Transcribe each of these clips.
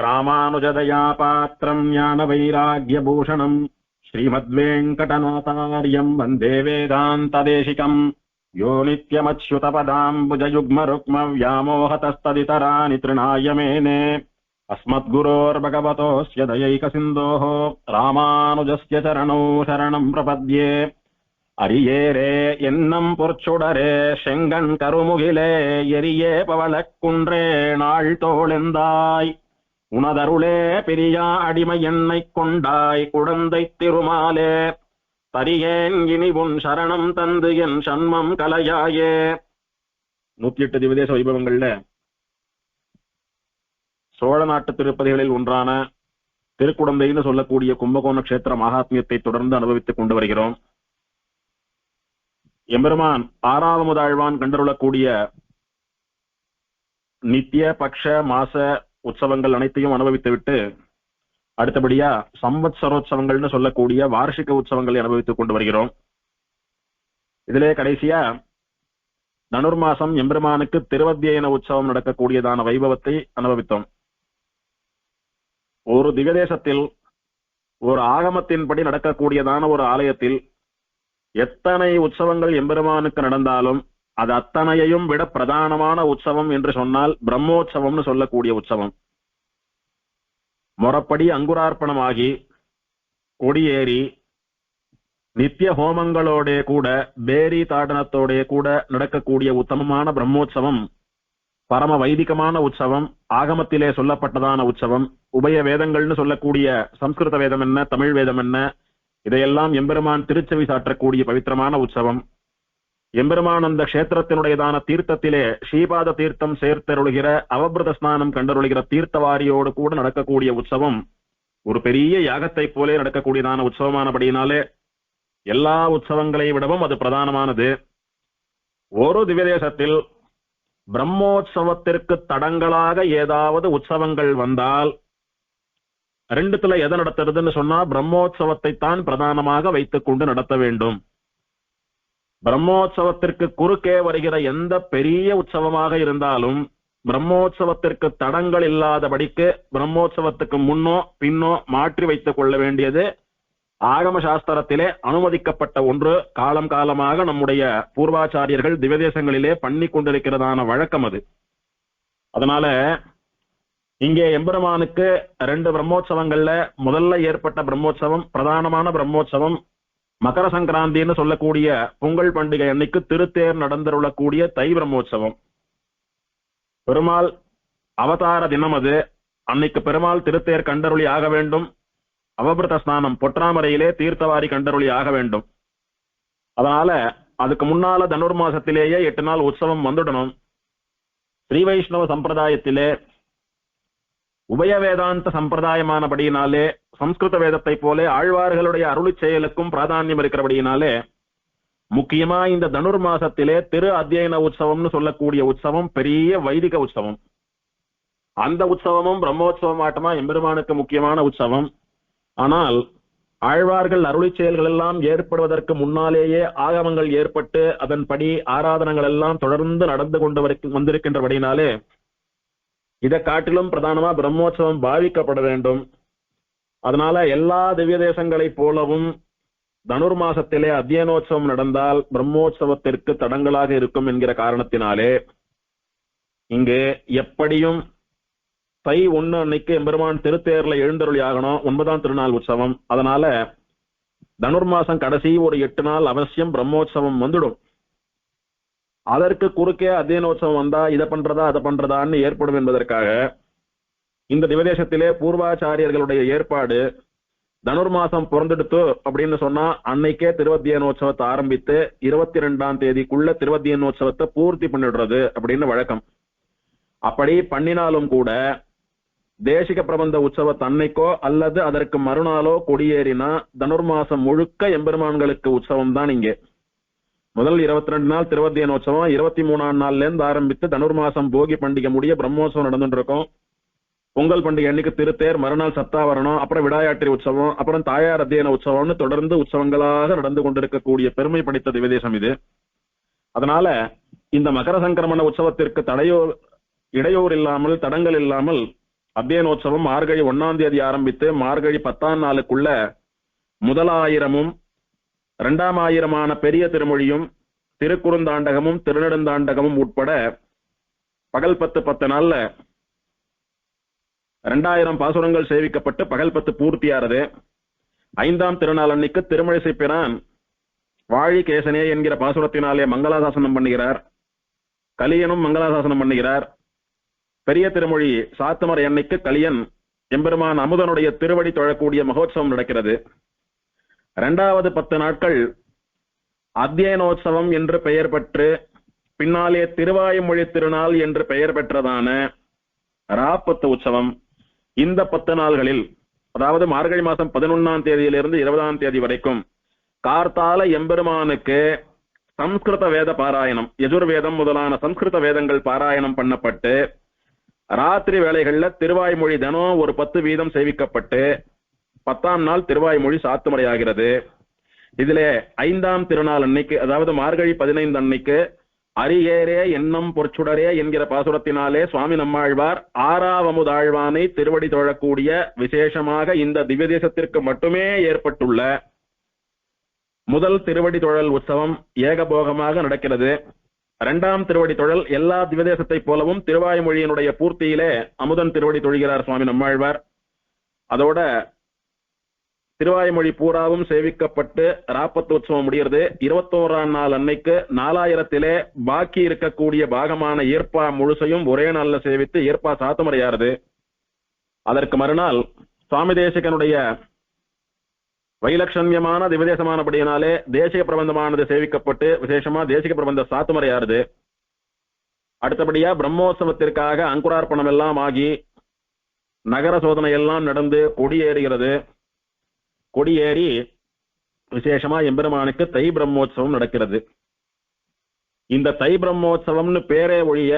ராமானுஜதயா பாத்திரம் ஞான வைராக்யபூஷணம் ஸ்ரீமத்வேங்கடநாதார்யம் வந்தே வேதாந்ததேசிகம் யோ நித்யமச்யுதபதாம்புஜயுக்மருக்ம வியாமோஹதஸ்ததிதராணி த்ருணாய மேனே அஸ்மத்குரோர்பகவதோஸ்ய தயைகசிந்தோः ராமானுஜஸ்ய சரணௌ சரணம் பிரபத்யே. அரியேரே என்னம் பொற்சுடரே செங்கண் கருமுகிலே எரியே பவளக்குன்றே நாள் தோளெந்தாய் உனதருளே பெரியா அடிமை எண்ணை கொண்டாய் குழந்தை திருமாலே தரியேன் இனி உன் சரணம் தந்து என் சண்மம் கலையாயே. 108 திவ்யதேச வைபவங்கள்ல சோழ நாட்டு திருப்பதிகளில் ஒன்றான திருக்குடந்தைன்னு சொல்லக்கூடிய கும்பகோண கஷேத்திர மகாத்மியத்தை தொடர்ந்து அனுபவித்துக் கொண்டு வருகிறோம். எம்பெருமான் ஆறாவதாழ்வான் கண்டருளக்கூடிய நித்திய பக்ஷ மாச உற்சவங்கள் அனைத்தையும் அனுபவித்துவிட்டு அடுத்தபடியா சம்வத்சரோற்சவங்கள்னு சொல்லக்கூடிய வார்ஷிக உற்சவங்களை அனுபவித்துக் கொண்டு வருகிறோம். இதிலே கடைசியா தனுர்மாசம் எம்பெருமானுக்கு திருவத்தியன உற்சவம் நடக்கக்கூடியதான வைபவத்தை அனுபவித்தோம். ஒரு திவ்யதேசத்தில் ஒரு ஆகமத்தின்படி நடக்கக்கூடியதான ஒரு ஆலயத்தில் எத்தனை உற்சவங்கள் எம்பெருமானுக்கு நடந்தாலும் அது அத்தனையையும் விட பிரதானமான உற்சவம் என்று சொன்னால் பிரம்மோற்சவம்னு சொல்லக்கூடிய உற்சவம். முறப்படி அங்குரார்ப்பணமாகி கொடியேறி நித்திய ஹோமங்களோட கூட பேரி தாடனத்தோட கூட நடக்கக்கூடிய உத்தமமான பிரம்மோற்சவம் பரம வைதிகமான உற்சவம். ஆகமத்திலே சொல்லப்பட்டதான உற்சவம். உபய வேதங்கள்னு சொல்லக்கூடிய சம்ஸ்கிருத வேதம் என்ன, தமிழ் வேதம் என்ன, இதையெல்லாம் எம்பெருமான் திருச்செவி சாற்றக்கூடிய பவித்திரமான உற்சவம். எம்பெருமான் அந்த கஷேத்திரத்தினுடையதான தீர்த்தத்திலே ஸ்ரீபாத தீர்த்தம் சேர்த்தருளுகிற அவபிரத ஸ்நானம் கண்டருளுகிற தீர்த்தவாரியோடு கூட நடக்கக்கூடிய உற்சவம் ஒரு பெரிய யாகத்தை போலே நடக்கக்கூடியதான உற்சவமானபடியினாலே எல்லா உற்சவங்களை விடவும் அது பிரதானமானது. ஒரு திவ்யதேசத்தில் பிரம்மோற்சவத்திற்கு தடங்களாக ஏதாவது உற்சவங்கள் வந்தால் ரெண்டுத்துல எதை நடத்துறதுன்னு சொன்னா பிரம்மோற்சவத்தை தான் பிரதானமாக வைத்துக் கொண்டு நடத்த வேண்டும். பிரம்மோற்சவத்திற்கு குறுக்கே வருகிற எந்த பெரிய உற்சவமாக இருந்தாலும் பிரம்மோற்சவத்திற்கு தடங்கள் இல்லாதபடிக்கு பிரம்மோற்சவத்துக்கு முன்னோ பின்னோ மாற்றி வைத்துக் கொள்ள வேண்டியது ஆகம சாஸ்திரத்திலே அனுமதிக்கப்பட்ட ஒன்று. காலம் காலமாக நம்முடைய பூர்வாச்சாரியர்கள் திவ்யதேசங்களிலே பண்ணி கொண்டிருக்கிறதான வழக்கம் அது. அதனால இங்கே எம்பெருமானுக்கு 2 பிரம்மோற்சவங்கள்ல முதல்ல ஏற்பட்ட பிரம்மோற்சவம் பிரதானமான பிரம்மோற்சவம் மகர சங்கராந்தின்னு சொல்லக்கூடிய பொங்கல் பண்டிகை அன்னைக்கு திருத்தேர் நடந்தருளக்கூடிய தை பிரம்மோற்சவம். பெருமாள் அவதார தினம் அது. அன்னைக்கு பெருமாள் திருத்தேர் கண்டருளி ஆக வேண்டும். அவபிரத ஸ்நானம் பொற்றாமரையிலே தீர்த்தவாரி கண்டருளி ஆக வேண்டும். அதனால அதுக்கு முன்னால தனுர்மாசத்திலேயே 8 நாள் உற்சவம் வந்துடணும். ஸ்ரீ வைஷ்ணவ சம்பிரதாயத்திலே உபய வேதாந்த சம்பிரதாயமானபடியினாலே சம்ஸ்கிருத வேதத்தை போல ஆழ்வார்களுடைய அருளி செயலுக்கும் பிராதானியம் இருக்கிறபடியினாலே முக்கியமா இந்த தனுர் மாசத்திலே திரு அத்தியன உற்சவம்னு சொல்லக்கூடிய உற்சவம் பெரிய வைதிக உற்சவம். அந்த உற்சவமும் பிரம்மோற்சவம் ஆட்டமா எம்பெருமானுக்கு முக்கியமான உற்சவம். ஆனால் ஆழ்வார்கள் அருளி செயல்கள் எல்லாம் ஏற்படுவதற்கு முன்னாலேயே ஆகமங்கள் ஏற்பட்டு அதன்படி ஆராதனங்கள் எல்லாம் தொடர்ந்து நடந்து கொண்டு வந்திருக்கின்றபடினாலே இதை காட்டிலும் பிரதானமா பிரம்மோற்சவம் பாவிக்கப்பட வேண்டும். அதனால எல்லா திவ்ய தேசங்களைப் போலவும் தனுர் மாசத்திலே அத்தியனோற்சவம் நடந்தால் பிரம்மோற்சவத்திற்கு தடங்களாக இருக்கும் என்கிற காரணத்தினாலே இங்கு எப்படியும் தை 1 அன்னைக்கு எம்பெருமான் திருத்தேர்ல எழுந்தருளி ஆகணும். 9ஆம் திருநாள் உற்சவம். அதனால தனுர் மாசம் கடைசி ஒரு 8 நாள் அவசியம் பிரம்மோற்சவம் வந்துடும். அதற்கு குறுக்கே அத்தியனோற்சவம் வந்தா இதை பண்றதா அதை பண்றதான்னு ஏற்படும் என்பதற்காக இந்த திவதேசத்திலே பூர்வாச்சாரியர்களுடைய ஏற்பாடு தனுர் மாசம் பிறந்தெடுத்து அப்படின்னு சொன்னா அன்னைக்கே திருவத்தியனோற்சவத்தை ஆரம்பித்து 22ஆம் தேதிக்குள்ள திருவத்தியனோற்சவத்தை பூர்த்தி பண்ணிடுறது அப்படின்னு வழக்கம். அப்படி பண்ணினாலும் கூட தேசிக பிரபந்த உற்சவத்தை அன்னைக்கோ அல்லது அதற்கு மறுநாளோ கொடியேறினா தனுர் மாசம் முழுக்க எம்பெருமான்களுக்கு உற்சவம் தான். இங்கே முதல் 22 நாள் திருவத்தியனோற்சவம், 23ஆம் நாள்ல இருந்து ஆரம்பித்து தனுர் மாசம் போகி பண்டிகை முடிய பிரம்மோற்சவம் நடந்துட்டு இருக்கும். பொங்கல் பண்டிகை அன்னைக்கு திருத்தேர், மறுநாள் சத்தாவரணம், அப்புறம் விடாயாத்திரை உற்சவம், அப்புறம் தாயார் அத்தியன உற்சவம்னு தொடர்ந்து உற்சவங்களாக நடந்து கொண்டிருக்கக்கூடிய பெருமை படைத்த திவ்யதேசம் இது. அதனால இந்த மகர சங்கிரமண உற்சவத்திற்கு இடையூறு இல்லாமல் தடங்கள் இல்லாமல் அத்தியனோற்சவம் மார்கழி 1ஆம் தேதி ஆரம்பித்து மார்கழி 10ஆம் நாளுக்குள்ள முதலாயிரமும் 2ஆம் ஆயிரமான பெரிய திருமொழியும் திருக்குறுந்தாண்டகமும் திருநெடுந்தாண்டகமும் உட்பட பகல் 10 நாள்ல 2000 பாசுரங்கள் சேவிக்கப்பட்டு பகல் 10 பூர்த்தியானது. 5ஆம் திருநாள் அன்னைக்கு திருமழிசை பிரான் வாழி கேசனே என்கிற பாசுரத்தினாலே மங்களாசாசனம் பண்ணுகிறார். கலியனும் மங்களாசாசனம் பண்ணுகிறார். பெரிய திருமொழி சாத்துமறை அன்னைக்கு கலியன் எம்பெருமான் அமுதனுடைய திருவடி தொழக்கூடிய மகோத்சவம் நடக்கிறது. 2வது 10 நாட்கள் அத்தியனோற்சவம் என்று பெயர் பெற்று பின்னாலே திருவாய்மொழி திருநாள் என்று பெயர் பெற்றதான ராப்பத்து உற்சவம். இந்த 10 நாள்களில், அதாவது மார்கழி மாசம் 11ஆம் தேதியிலிருந்து 20ஆம் தேதி வரைக்கும் கார்த்தால எம்பெருமானுக்கு சம்ஸ்கிருத வேத பாராயணம், யஜுர்வேதம் முதலான சம்ஸ்கிருத வேதங்கள் பாராயணம் பண்ணப்பட்டு ராத்திரி வேளைகள்ல திருவாய்மொழி தினம் ஒரு 10 வீதம் சேவிக்கப்பட்டு 10ஆம் நாள் திருவாய்மொழி சாத்துமறையாகிறது. இதிலே 5ஆம் திருநாள் அன்னைக்கு, அதாவது மார்கழி 15 அன்னைக்கு அரியேரே எண்ணம் பொற்சுடரே என்கிற பாசுரத்தினாலே சுவாமி நம்மாழ்வார் ஆறாவமுதாழ்வானை திருவடி தொழக்கூடிய விசேஷமாக இந்த திவ்ய தேசத்திற்கு மட்டுமே ஏற்பட்டுள்ள முதல் திருவடி தொழல் உற்சவம் ஏகபோகமாக நடக்கிறது. 2ஆம் திருவடி தொழல் எல்லா திவ்யதேசத்தை போலவும் திருவாய்மொழியினுடைய பூர்த்தியிலே அமுதன் திருவடி தொழுகிறார் சுவாமி நம்மாழ்வார். அதோட திருவாய்மொழி பூராவும் சேவிக்கப்பட்டு ராப்பத்து உற்சவம் முடிகிறது. 21ஆம் நாள் அன்னைக்கு 4000 பாக்கி இருக்கக்கூடிய பாகமான ஏற்பா முழுசையும் ஒரே நாள்ல சேவித்து ஏற்பா சாத்துமறையாறுது. அதற்கு மறுநாள் சுவாமி தேசிகனுடைய வைலட்சண்யமான திவ்யதேசமானபடியினாலே தேசிக பிரபந்தமானது சேவிக்கப்பட்டு விசேஷமா தேசிக பிரபந்த சாத்துமறையாறுது. அடுத்தபடியா பிரம்மோற்சவத்திற்காக அங்குரார்ப்பணம் எல்லாம் ஆகி நகர சோதனை எல்லாம் நடந்து கொடியேறுகிறது. கொடியேறி விசேஷமா எம்பெருமானுக்கு தை பிரம்மோற்சவம் நடக்கிறது. இந்த தை பிரம்மோற்சவம்னு பேரே ஒழிய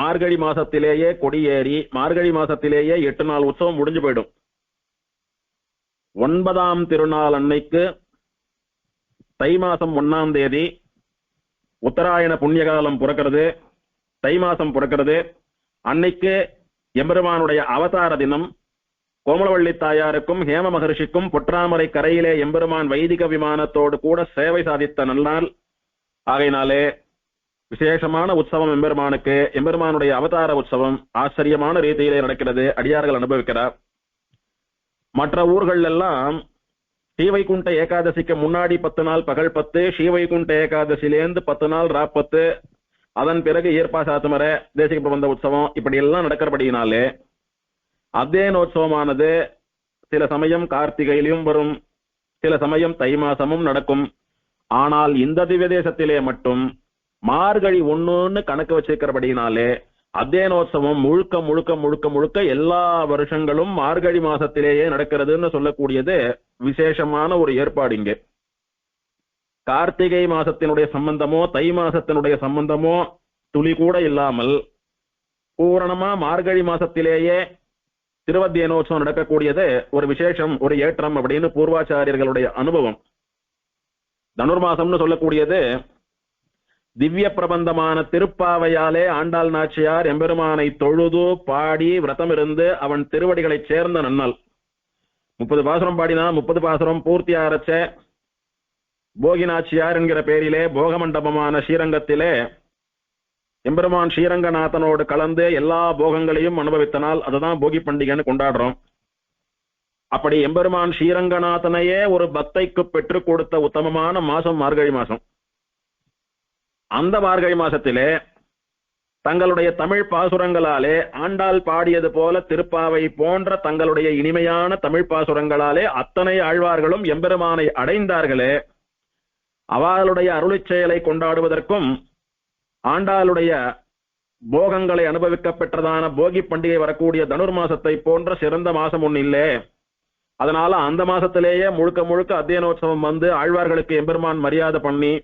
மார்கழி மாசத்திலேயே கொடியேறி மார்கழி மாசத்திலேயே 8 நாள் உற்சவம் முடிஞ்சு போயிடும். 9ஆம் திருநாள் அன்னைக்கு தை மாசம் 1ஆம் தேதி உத்தராயண புண்ணியகாலம் பிறக்கிறது. தை மாசம் பிறக்கிறது. அன்னைக்கு எம்பெருமானுடைய அவதார தினம். கோமலவள்ளி தாயாருக்கும் ஹேம மகர்ஷிக்கும் பொற்றாமரை கரையிலே எம்பெருமான் வைதிக விமானத்தோடு கூட சேவை சாதித்த நன்னாள். ஆகையினாலே விசேஷமான உற்சவம் எம்பெருமானுக்கு. எம்பெருமானுடைய அவதார உற்சவம் ஆச்சரியமான ரீதியிலே நடக்கிறது. அடியார்கள் அனுபவிக்கிறார். மற்ற ஊர்கள் எல்லாம் ஸ்ரீவைகுண்ட ஏகாதசிக்கு முன்னாடி 10 நாள் பகல் 10, ஸ்ரீவைகுண்ட ஏகாதசியிலேருந்து 10 நாள் ராப்பத்து, அதன் பிறகு ஏற்பா சாத்துமரை தேசிக பிரபந்த உற்சவம் இப்படி எல்லாம் நடக்கிறபடியினாலே அத்தியனோற்சவமானது சில சமயம் கார்த்திகையிலும் வரும், சில சமயம் தை மாசமும் நடக்கும். ஆனால் இந்த திவ்ய தேசத்திலே மட்டும் மார்கழி 1ன்னு கணக்கு வச்சிருக்கிறபடினாலே அத்தியனோற்சவம் முழுக்க முழுக்க முழுக்க முழுக்க எல்லா வருஷங்களும் மார்கழி மாசத்திலேயே நடக்கிறதுன்னு சொல்லக்கூடியது விசேஷமான ஒரு ஏற்பாடு. இங்கே கார்த்திகை மாசத்தினுடைய சம்பந்தமோ தை மாசத்தினுடைய சம்பந்தமோ துளி கூட இல்லாமல் பூரணமா மார்கழி மாசத்திலேயே திருவத்தியனோற்சவம் நடக்கக்கூடியது ஒரு விசேஷம், ஒரு ஏற்றம் அப்படின்னு பூர்வாச்சாரியர்களுடைய அனுபவம். தனுர்மாசம்னு சொல்லக்கூடியது திவ்ய பிரபந்தமான திருப்பாவையாலே ஆண்டாள் நாச்சியார் எம்பெருமானை தொழுது பாடி விரதம் இருந்து அவன் திருவடிகளை சேர்ந்த நன்னாள். 30 பாசுரம் பாடினா 30 பாசுரம் பூர்த்தி ஆரச்ச போகி நாச்சியார் என்கிற பேரிலே போகமண்டபமான ஸ்ரீரங்கத்திலே எம்பெருமான் ஸ்ரீரங்கநாதனோடு கலந்து எல்லா போகங்களையும் அனுபவித்த நாள். அதுதான் போகி பண்டிகைன்னு கொண்டாடுறோம். அப்படி எம்பெருமான் ஸ்ரீரங்கநாதனையே ஒரு பக்தைக்கு பெற்றுக் கொடுத்த உத்தமமான மாசம் மார்கழி மாசம். அந்த மார்கழி மாசத்திலே தங்களுடைய தமிழ் பாசுரங்களாலே ஆண்டாள் பாடியது போல திருப்பாவை போன்ற தங்களுடைய இனிமையான தமிழ் பாசுரங்களாலே அத்தனை ஆழ்வார்களும் எம்பெருமானை அடைந்தார்களே. அவளுடைய அருளிச் செயலை கொண்டாடுவதற்கும் ஆண்டாளுடைய போகங்களை அனுபவிக்க பெற்றதான போகி பண்டிகை வரக்கூடிய தனுர் மாசத்தை போன்ற சிறந்த மாசம் ஒண்ணு இல்லே. அதனால அந்த மாசத்திலேயே முழுக்க முழுக்க அத்தியனோற்சவம் வந்து ஆழ்வார்களுக்கு எம்பெருமான் மரியாதை பண்ணி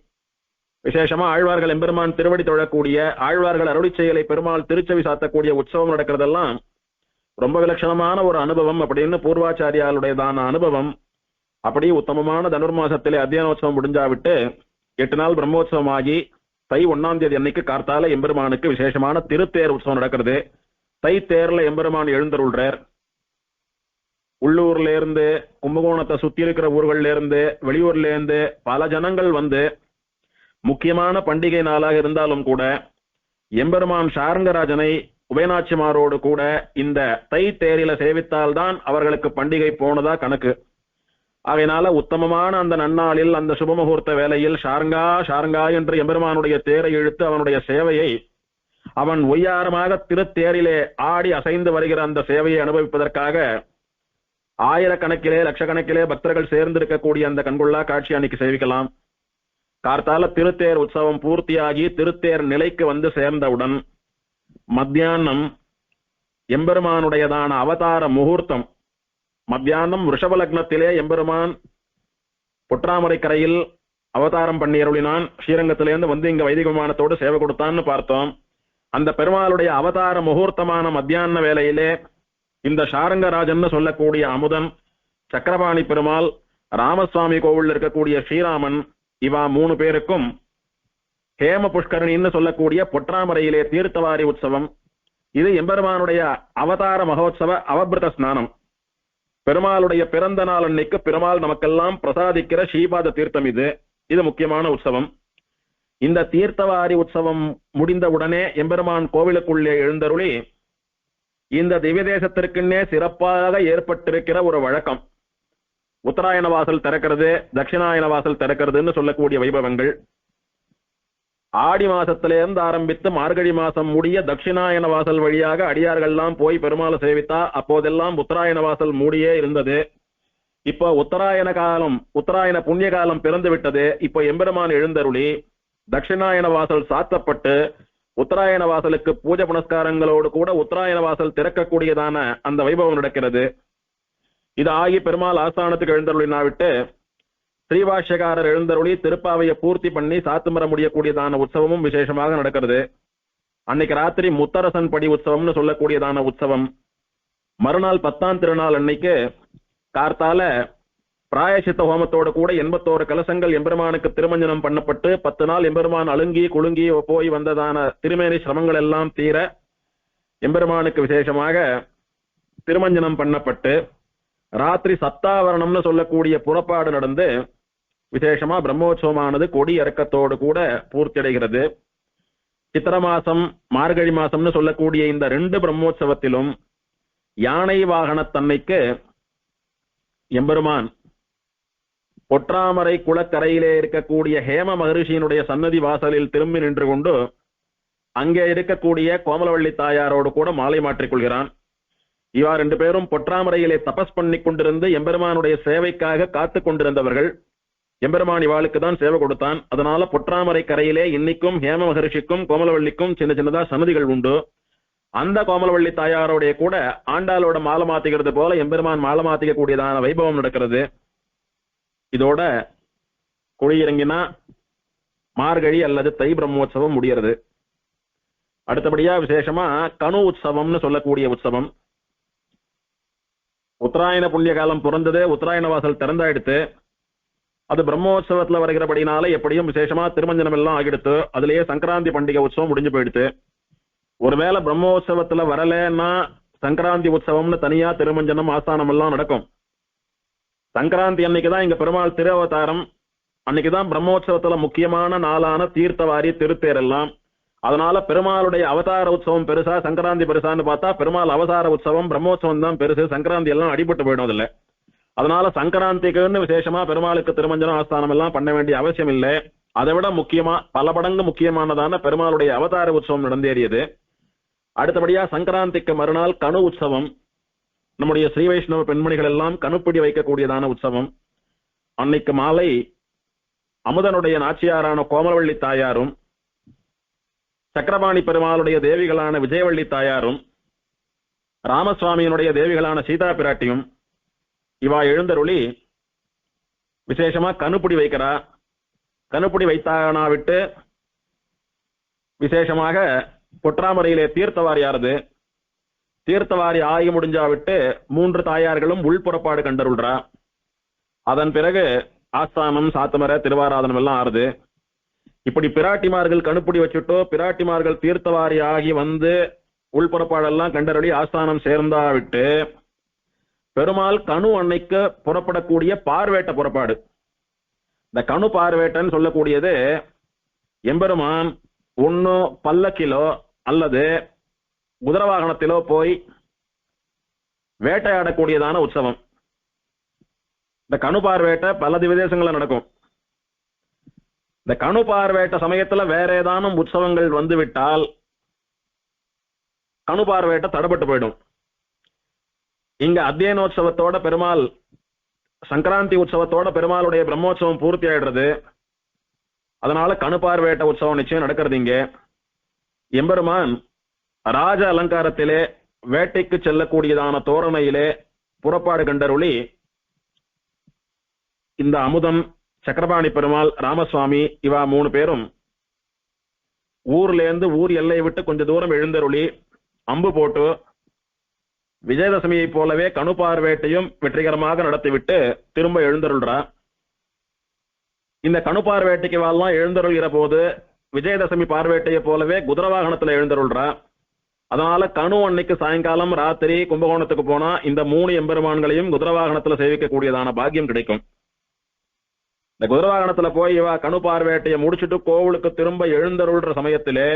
விசேஷமா ஆழ்வார்கள் எம்பெருமான் திருவடி தொழக்கூடிய ஆழ்வார்கள் அருளிச் செயலை பெருமாள் திருச்செவி சாத்தக்கூடிய உற்சவம் நடக்கிறதெல்லாம் ரொம்ப விலட்சணமான ஒரு அனுபவம் அப்படின்னு பூர்வாச்சாரியாளுடையதான அனுபவம். அப்படி உத்தமமான தனுர் மாசத்திலே அத்தியனோற்சவம் முடிஞ்சாவிட்டு 8 நாள் பிரம்மோற்சவம் ஆகி தை 1ஆம் தேதி அன்னைக்கு கார்த்தால எம்பெருமானுக்கு விசேஷமான திருத்தேர் உற்சவம் நடக்கிறது. தை தேர்ல எம்பெருமான் எழுந்தருள்றார். உள்ளூர்ல இருந்து, கும்பகோணத்தை சுத்தி இருக்கிற ஊர்கள்ல இருந்து, வெளியூர்ல இருந்து பல ஜனங்கள் வந்து, முக்கியமான பண்டிகை நாளாக இருந்தாலும் கூட எம்பெருமான் சாரங்கராஜனை உபயநாச்சிமாரோடு கூட இந்த தை தேரில சேவித்தால்தான் அவர்களுக்கு பண்டிகை போனதா கணக்கு. ஆகையினால உத்தமமான அந்த நன்னாளில், அந்த சுபமுகூர்த்த வேளையில் ஷார்ங்கா ஷார்ங்கா என்று எம்பெருமானுடைய தேரை இழுத்து அவனுடைய சேவையை, அவன் ஒய்யாரமாக திருத்தேரிலே ஆடி அசைந்து வருகிற அந்த சேவையை அனுபவிப்பதற்காக ஆயிரக்கணக்கிலே லட்சக்கணக்கிலே பக்தர்கள் சேர்ந்திருக்கக்கூடிய அந்த கண்கொள்ளா காட்சி அன்னைக்கு சேவிக்கலாம். கார்த்தால திருத்தேர் உற்சவம் பூர்த்தியாகி திருத்தேர் நிலைக்கு வந்து சேர்ந்தவுடன் மத்தியானம் எம்பெருமானுடையதான அவதார முகூர்த்தம். மத்தியானம் ரிஷப லக்னத்திலே எம்பெருமான் பொற்றாமரை கரையில் அவதாரம் பண்ணி அருளினான். ஸ்ரீரங்கத்திலேருந்து வந்து இங்க வைதிக விமானத்தோடு சேவை கொடுத்தான்னு பார்த்தோம். அந்த பெருமாளுடைய அவதார முகூர்த்தமான மத்தியான வேளையிலே இந்த ஷாரங்கராஜன் சொல்லக்கூடிய அமுதன், சக்கரபாணி பெருமாள், ராமசுவாமி கோவில் இருக்கக்கூடிய ஸ்ரீராமன், இவா 3 பேருக்கும் ஹேம புஷ்கரணின்னு சொல்லக்கூடிய பொற்றாமரையிலே தீர்த்தவாரி உற்சவம். இது எம்பெருமானுடைய அவதார மகோத்சவ அவபிரத ஸ்நானம். பெருமாளுடைய பிறந்த நாள் அன்னைக்கு பெருமாள் நமக்கெல்லாம் பிரசாதிக்கிற ஸ்ரீபாத தீர்த்தம் இது. இது முக்கியமான உற்சவம். இந்த தீர்த்தவாரி உற்சவம் முடிந்தவுடனே எம்பெருமான் கோவிலுக்குள்ளே எழுந்தருளி இந்த திவ்ய தேசத்திற்குன்னே சிறப்பாக ஏற்பட்டிருக்கிற ஒரு வழக்கம், உத்தராயண வாசல் திறக்கிறது, தட்சிணாயன வாசல் திறக்கிறதுன்னு சொல்லக்கூடிய வைபவங்கள். ஆடி மாசத்திலிருந்து ஆரம்பித்து மார்கழி மாசம் முடிய தட்சிணாயன வாசல் வழியாக அடியார்கள்லாம் போய் பெருமாளை சேவித்தா அப்போதெல்லாம் உத்தராயண வாசல் மூடியே இருந்தது. இப்போ உத்தராயண காலம், உத்தராயண புண்ணிய காலம் பிறந்து விட்டது. இப்போ எம்பெருமான் எழுந்தருளி தட்சிணாயன வாசல் சாத்தப்பட்டு உத்தராயண வாசலுக்கு பூஜை புனஸ்காரங்களோடு கூட உத்தராயண வாசல் திறக்கக்கூடியதான அந்த வைபவம் நடக்கிறது. இது ஆகி பெருமாள் ஆஸ்தானத்துக்கு எழுந்தருளினாவிட்டு ஸ்ரீபாஷ்யக்காரர் எழுந்தருளி திருப்பாவையை பூர்த்தி பண்ணி சாத்துமர முடியக்கூடியதான உற்சவமும் விசேஷமாக நடக்கிறது. அன்னைக்கு ராத்திரி முத்தரசன் படி உற்சவம்னு சொல்லக்கூடியதான உற்சவம். மறுநாள் 10ஆம் திருநாள் அன்னைக்கு கார்த்தால பிராயசித்த ஹோமத்தோடு கூட 81 கலசங்கள் எம்பெருமானுக்கு திருமஞ்சனம் பண்ணப்பட்டு 10 நாள் எம்பெருமான் அழுங்கி குலுங்கி போய் வந்ததான திருமேனி சிரமங்கள் எல்லாம் தீர எம்பெருமானுக்கு விசேஷமாக திருமஞ்சனம் பண்ணப்பட்டு ராத்திரி சப்தாவரணம்னு சொல்லக்கூடிய புறப்பாடு நடந்து விசேஷமா பிரம்மோற்சவமானது கொடி இறக்கத்தோடு கூட பூர்த்தியடைகிறது. சித்திர மாசம் மார்கழி மாசம்னு சொல்லக்கூடிய இந்த 2 பிரம்மோற்சவத்திலும் யானை வாகனத்தன்னைக்கு எம்பெருமான் பொற்றாமரை குளக்கரையிலே இருக்கக்கூடிய ஹேம மகரிஷியினுடைய சன்னதி வாசலில் திரும்பி நின்று கொண்டு அங்கே இருக்கக்கூடிய கோமலவள்ளி தாயாரோடு கூட மாலை மாற்றிக்கொள்கிறான். இவா 2 பேரும் பொற்றாமரையிலே தபஸ் பண்ணி கொண்டிருந்து எம்பெருமானுடைய சேவைக்காக காத்து கொண்டிருந்தவர்கள். எம்பெருமான் இவாளுக்கு தான் சேவை கொடுத்தான். அதனால பொற்றாமரை கரையிலே இன்னைக்கும் ஹேம மகரிஷிக்கும் கோமலவள்ளிக்கும் சின்ன சின்னதா சன்னதிகள் உண்டு. அந்த கோமலவள்ளி தாயாரோடைய கூட ஆண்டாளோட மாலை மாத்திக்கிறது போல எம்பெருமான் மாலை மாத்திக்க கூடியதான வைபவம் நடக்கிறது. இதோட குழியிறங்கினா மார்கழி அல்லது தை பிரம்மோற்சவம் முடிகிறது. அடுத்தபடியா விசேஷமா கனு உற்சவம்னு சொல்லக்கூடிய உற்சவம். உத்தராயண புண்ணிய காலம் பிறந்தது, உத்தராயண வாசல் திறந்தாயிடுத்து. அது பிரம்மோற்சவத்துல வருகிறபடினால எப்படியும் விசேஷமா திருமஞ்சனம் எல்லாம் ஆகிடுத்து. அதுலயே சங்கராந்தி பண்டிகை உற்சவம் முடிஞ்சு போயிடுத்து. ஒருவேளை பிரம்மோற்சவத்துல வரலன்னா சங்கராந்தி உற்சவம்னு தனியா திருமஞ்சனம் ஆஸ்தானம் எல்லாம் நடக்கும். சங்கராந்தி அன்னைக்குதான் இங்க பெருமாள் திரு அவதாரம். அன்னைக்குதான் பிரம்மோற்சவத்துல முக்கியமான நாளான தீர்த்தவாரி திருத்தேர் எல்லாம். அதனால பெருமாளுடைய அவதார உற்சவம் பெருசா சங்கராந்தி பெருசான்னு பார்த்தா பெருமாள் அவதார உற்சவம் பிரம்மோற்சவம் தான் பெருசு. சங்கராந்தி எல்லாம் அடிபட்டு போயிடும் இல்ல. அதனால சங்கராந்திக்குன்னு விசேஷமா பெருமாளுக்கு திருமஞ்சனம் ஆஸ்தானம் எல்லாம் பண்ண வேண்டிய அவசியம் இல்லை. அதை விட முக்கியமா பல மடங்கு முக்கியமானதான பெருமாளுடைய அவதார உற்சவம் நடந்தேறியது. அடுத்தபடியா சங்கராந்திக்கு மறுநாள் கனு உற்சவம். நம்முடைய ஸ்ரீ வைஷ்ணவ பெண்மணிகள் எல்லாம் கணுப்பிடி வைக்கக்கூடியதான உற்சவம். அன்னைக்கு மாலை அமுதனுடைய நாச்சியாரான கோமலவள்ளி தாயாரும் சக்கரபாணி பெருமாளுடைய தேவிகளான விஜயவள்ளி தாயாரும் ராமசுவாமியினுடைய தேவிகளான சீதா பிராட்டியும் இவா எழுந்தருளி விசேஷமா கணுப்பிடி வைக்கிறா. கணுப்பிடி வைத்தானா விட்டு விசேஷமாக பொற்றாமரையிலே தீர்த்தவாரியாரது. தீர்த்தவாரி ஆகி முடிஞ்சா விட்டு 3 தாயார்களும் உள்புறப்பாடு கண்டருள்றா. அதன் பிறகு ஆஸ்தானம் சாத்தமர திருவாராதனம் எல்லாம் ஆறுது. இப்படி பிராட்டிமார்கள் கணுப்பிடி வச்சுட்டோ பிராட்டிமார்கள் தீர்த்தவாரி ஆகி வந்து உள்புறப்பாடெல்லாம் கண்டருளி ஆஸ்தானம் சேர்ந்தா விட்டு பெருமாள் கணு அன்னைக்கு புறப்படக்கூடிய பார்வேட்ட புறப்பாடு. இந்த கணு பார்வேட்டன்னு சொல்லக்கூடியது எம்பெருமான் ஒன்னு பல்லக்கிலோ அல்லது குதிரை வாகனத்திலோ போய் வேட்டையாடக்கூடியதான உற்சவம். இந்த கணு பார்வேட்டை பல விதேசங்கள்ல நடக்கும். இந்த கணு பார்வேட்ட சமயத்துல வேற ஏதானும் உற்சவங்கள் வந்துவிட்டால் கணு பார்வேட்டை தடைப்பட்டு போயிடும். இங்க அத்தியனோற்சவத்தோட பெருமாள் சங்கராந்தி உற்சவத்தோட பெருமாளுடைய பிரம்மோற்சவம் பூர்த்தி ஆயிடுறது. அதனால கணு பார்வேட்ட உற்சவம் நிச்சயம் நடக்கிறது. இங்க எம்பெருமான் ராஜ அலங்காரத்திலே வேட்டைக்கு செல்லக்கூடியதான தோரணையிலே புறப்பாடு கண்டருளி இந்த அமுதம், சக்கரபாணி பெருமாள், ராமசுவாமி இவா 3 பேரும் ஊர்ல இருந்து ஊர் எல்லையை விட்டு கொஞ்ச தூரம் எழுந்தருளி அம்பு போட்டு விஜயதசமியை போலவே கணு பார்வேட்டையும் வெற்றிகரமாக நடத்திவிட்டு திரும்ப எழுந்தருள்றா. இந்த கணு பார்வேட்டைக்கு வாழலாம் எழுந்தருள்கிற போது விஜயதசமி பார்வேட்டையை போலவே குதிரை வாகனத்துல எழுந்தருள்றா. அதனால கணு அன்னைக்கு சாயங்காலம் ராத்திரி கும்பகோணத்துக்கு போனா இந்த 3 எம்பெருமான்களையும் குதிரை வாகனத்துல சேவிக்கக்கூடியதான பாக்கியம் கிடைக்கும். இந்த குதிரை வாகனத்துல போய் இவ கணு பார்வேட்டையை முடிச்சுட்டு கோவிலுக்கு திரும்ப எழுந்தருள்ற சமயத்திலே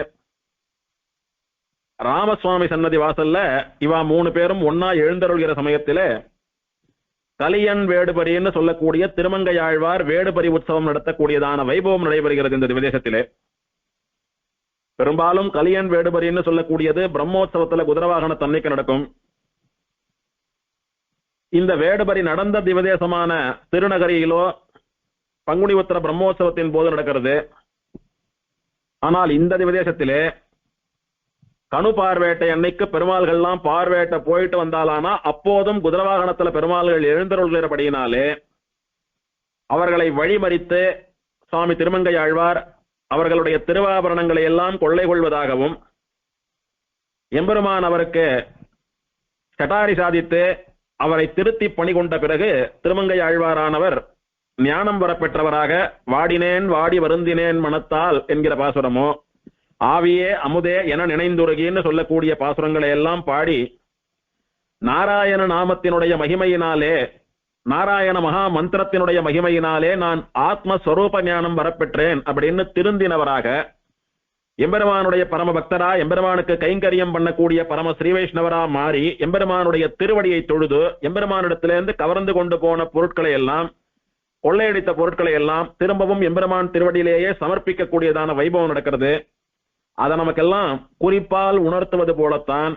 ராமசுவாமி சன்னதி வாசல்ல இவா 3 பேரும் ஒன்னா எழுந்தருள்கிற சமயத்திலே கலியன் வேடுபரின்னு சொல்லக்கூடிய திருமங்கையாழ்வார் வேடுபரி உற்சவம் நடத்தக்கூடியதான வைபவம் நடைபெறுகிறது இந்த விதேசத்திலே. பெரும்பாலும் கலியன் வேடுபரின்னு சொல்லக்கூடியது பிரம்மோற்சவத்துல குதிரை வாகன தன்னைக்கு நடக்கும். இந்த வேடுபரி நடந்த திவதேசமான திருநகரியிலோ பங்குனி உத்திர பிரம்மோற்சவத்தின் போது நடக்கிறது. ஆனால் இந்த திவதேசத்திலே கணு பார்வேட்டை அன்னைக்கு பெருமாள்கள்லாம் பார்வேட்டை போயிட்டு வந்தாலானா அப்போதும் குதிரை வாகனத்துல பெருமாள்கள் எழுந்தருள்கிறபடியினாலே அவர்களை வழிமறித்து சுவாமி திருமங்கையாழ்வார் அவர்களுடைய திருவாபரணங்களை எல்லாம் கொள்ளை கொள்வதாகவும் எம்பெருமான் அவருக்கு சட்டாரி சாதித்து அவரை திருத்தி பணி கொண்ட பிறகு திருமங்கை ஆழ்வாரானவர் ஞானம் வரப்பெற்றவராக வாடினேன் வாடி வருந்தினேன் மனத்தால் என்கிற பாசுரமோ ஆவியே அமுதே என நினைந்துருகின்னு சொல்லக்கூடிய பாசுரங்களை எல்லாம் பாடி நாராயண நாமத்தினுடைய மகிமையினாலே நாராயண மகா மந்திரத்தினுடைய மகிமையினாலே நான் ஆத்மஸ்வரூப ஞானம் வரப்பெற்றேன் அப்படின்னு திருந்தினவராக எம்பெருமானுடைய பரம பக்தரா எம்பெருமானுக்கு கைங்கரியம் பண்ணக்கூடிய பரம ஸ்ரீ வைஷ்ணவரா மாறி எம்பெருமானுடைய திருவடியை தொழுது எம்பெருமானிடத்திலிருந்து கவர்ந்து கொண்டு போன பொருட்களை எல்லாம் கொள்ளையடித்த பொருட்களை எல்லாம் திரும்பவும் எம்பெருமான் திருவடியிலேயே சமர்ப்பிக்க கூடியதான வைபவம் நடக்கிறது. அதை நமக்கெல்லாம் குறிப்பால் உணர்த்துவது போலத்தான்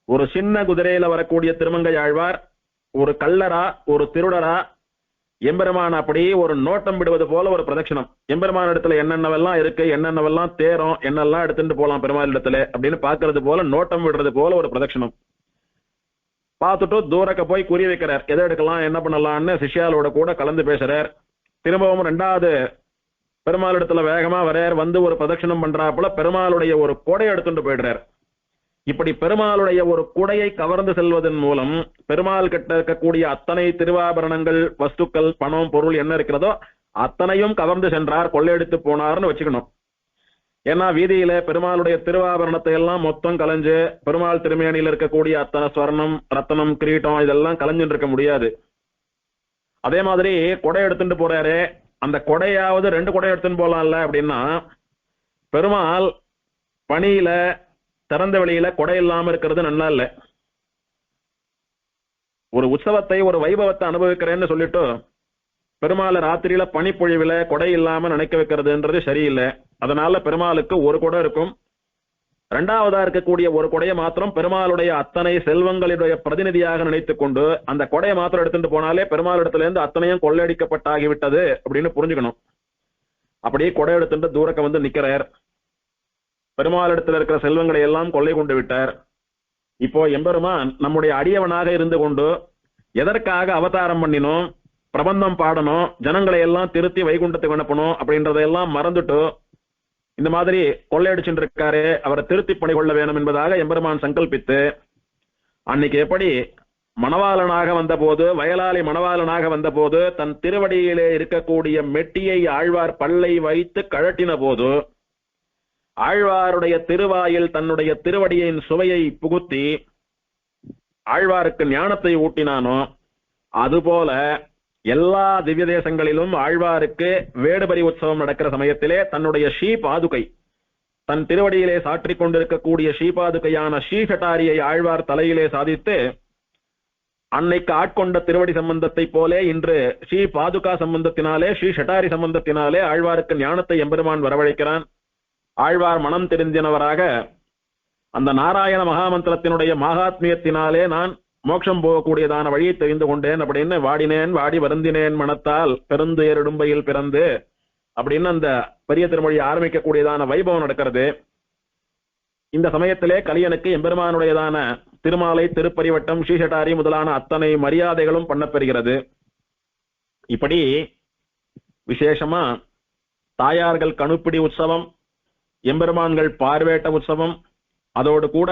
ஒரு சின்ன குதிரையில வரக்கூடிய திருமங்கை ஆழ்வார் ஒரு கள்ளரா ஒரு திருடரா எம்பெருமான் அப்படி ஒரு நோட்டம் விடுவது போல ஒரு பிரதட்சணம். எம்பெருமான் இடத்துல என்னென்னவெல்லாம் இருக்கு என்னென்னவெல்லாம் தேரும் என்னெல்லாம் எடுத்துட்டு போலாம் பெருமாள் இடத்துல அப்படின்னு பாக்குறது போல நோட்டம் விடுறது போல ஒரு பிரதட்சணம் பார்த்துட்டு தூரக்க போய் குறி வைக்கிறார். எதை எடுக்கலாம் என்ன பண்ணலாம்னு சிஷ்யாலோட கூட கலந்து பேசுறார். திரும்பவும் 2வது பெருமாள் இடத்துல வேகமா வரார். வந்து ஒரு பிரதட்சணம் பண்றாப்புல பெருமாளுடைய ஒரு கொடை எடுத்துட்டு போயிடுறார். இப்படி பெருமாளுடைய ஒரு குடையை கவர்ந்து செல்வதன் மூலம் பெருமாள் கிட்ட இருக்கக்கூடிய அத்தனை திருவாபரணங்கள் வஸ்துக்கள் பணம் பொருள் என்ன இருக்கிறதோ அத்தனையும் கவர்ந்து சென்றார், கொள்ளையடித்து போனார்னு வச்சுக்கணும். ஏன்னா வீதியில பெருமாளுடைய திருவாபரணத்தை எல்லாம் மொத்தம் கலைஞ்சு பெருமாள் திருமேனியில் இருக்கக்கூடிய அத்தனை ஸ்வர்ணம் ரத்தனம் கிரீட்டம் இதெல்லாம் கலைஞ்சுட்டு இருக்க முடியாது. அதே மாதிரி கொடை எடுத்துட்டு போறாரு. அந்த கொடையாவது 2 கொடை எடுத்துன்னு போலாம்ல அப்படின்னா பெருமாள் பணியில திறந்த வெளியில கொடை இல்லாம இருக்கிறது நல்லா இல்ல. ஒரு உற்சவத்தை ஒரு வைபவத்தை அனுபவிக்கிறேன்னு சொல்லிட்டு பெருமாளை ராத்திரியில பனிப்பொழிவுல கொடை இல்லாம நினைக்க வைக்கிறதுன்றது சரியில்லை. அதனால பெருமாளுக்கு ஒரு கொடை இருக்கும். 2வதா இருக்கக்கூடிய ஒரு கொடையை மாத்திரம் பெருமாளுடைய அத்தனை செல்வங்களுடைய பிரதிநிதியாக நினைத்துக் கொண்டு அந்த கொடையை மாத்திரம் எடுத்துட்டு போனாலே பெருமாள் இடத்துல இருந்து அத்தனையும் கொள்ளையடிக்கப்பட்டாகிவிட்டது அப்படின்னு புரிஞ்சுக்கணும். அப்படியே கொடை எடுத்துட்டு தூரக்க வந்து நிக்கிறார். பெருமாள் இடத்துல இருக்கிற செல்வங்களை எல்லாம் கொள்ளை கொண்டு விட்டார். இப்போ எம்பெருமான் நம்முடைய அடியவனாக இருந்து கொண்டு எதற்காக அவதாரம் பண்ணினோம், பிரபந்தம் பாடணும், ஜனங்களை எல்லாம் திருத்தி வைகுண்டத்துக்கு அனுப்பணும் அப்படின்றதையெல்லாம் மறந்துட்டு இந்த மாதிரி கொள்ளையடிச்சுட்டு இருக்காரு, அவரை திருத்தி பணி கொள்ள வேணும் என்பதாக எம்பெருமான் சங்கல்பித்து அன்னைக்கு எப்படி மணவாளனாக வந்த போது வயலாளி மணவாளனாக வந்த போது தன் திருவடியிலே இருக்கக்கூடிய மெட்டியை ஆழ்வார் பல்லை வைத்து கழட்டின போது ஆழ்வாருடைய திருவாயில் தன்னுடைய திருவடியின் சுவையை புகுத்தி ஆழ்வாருக்கு ஞானத்தை ஊட்டினானோ அதுபோல எல்லா திவ்ய தேசங்களிலும் ஆழ்வாருக்கு வேடுபரி உற்சவம் நடக்கிற சமயத்திலே தன்னுடைய ஸ்ரீ பாதுகை தன் திருவடியிலே சாற்றிக் கொண்டிருக்கக்கூடிய ஸ்ரீபாதுகையான ஸ்ரீஷட்டாரியை ஆழ்வார் தலையிலே சாதித்து அன்னைக்கு ஆட்கொண்ட திருவடி சம்பந்தத்தை போலே இன்று ஸ்ரீ பாதுகா சம்பந்தத்தினாலே ஸ்ரீ ஷட்டாரி சம்பந்தத்தினாலே ஆழ்வாருக்கு ஞானத்தை எம்பெருமான் வரவழைக்கிறான். ஆழ்வார் மனம் தெரிந்தினவராக அந்த நாராயண மகாமந்திரத்தினுடைய மகாத்மியத்தினாலே நான் மோட்சம் போகக்கூடியதான வழியை தெரிந்து கொண்டேன் அப்படின்னு வாடினேன் வாடி வருந்தினேன் மனத்தால் பெருந்துயரிடும்பையில் பிறந்து அப்படின்னு அந்த பெரிய திருமொழி ஆரம்பிக்கக்கூடியதான வைபவம் நடக்கிறது. இந்த சமயத்திலே கலியனுக்கு எம்பெருமானுடையதான திருமாலை திருப்பரிவட்டம் ஸ்ரீஷட்டாரி முதலான அத்தனை மரியாதைகளும் பண்ணப்பெறுகிறது. இப்படி விசேஷமா தாயார்கள் கணுப்பிடி உற்சவம், எம்பெருமான்கள் பார்வேட்ட உற்சவம், அதோடு கூட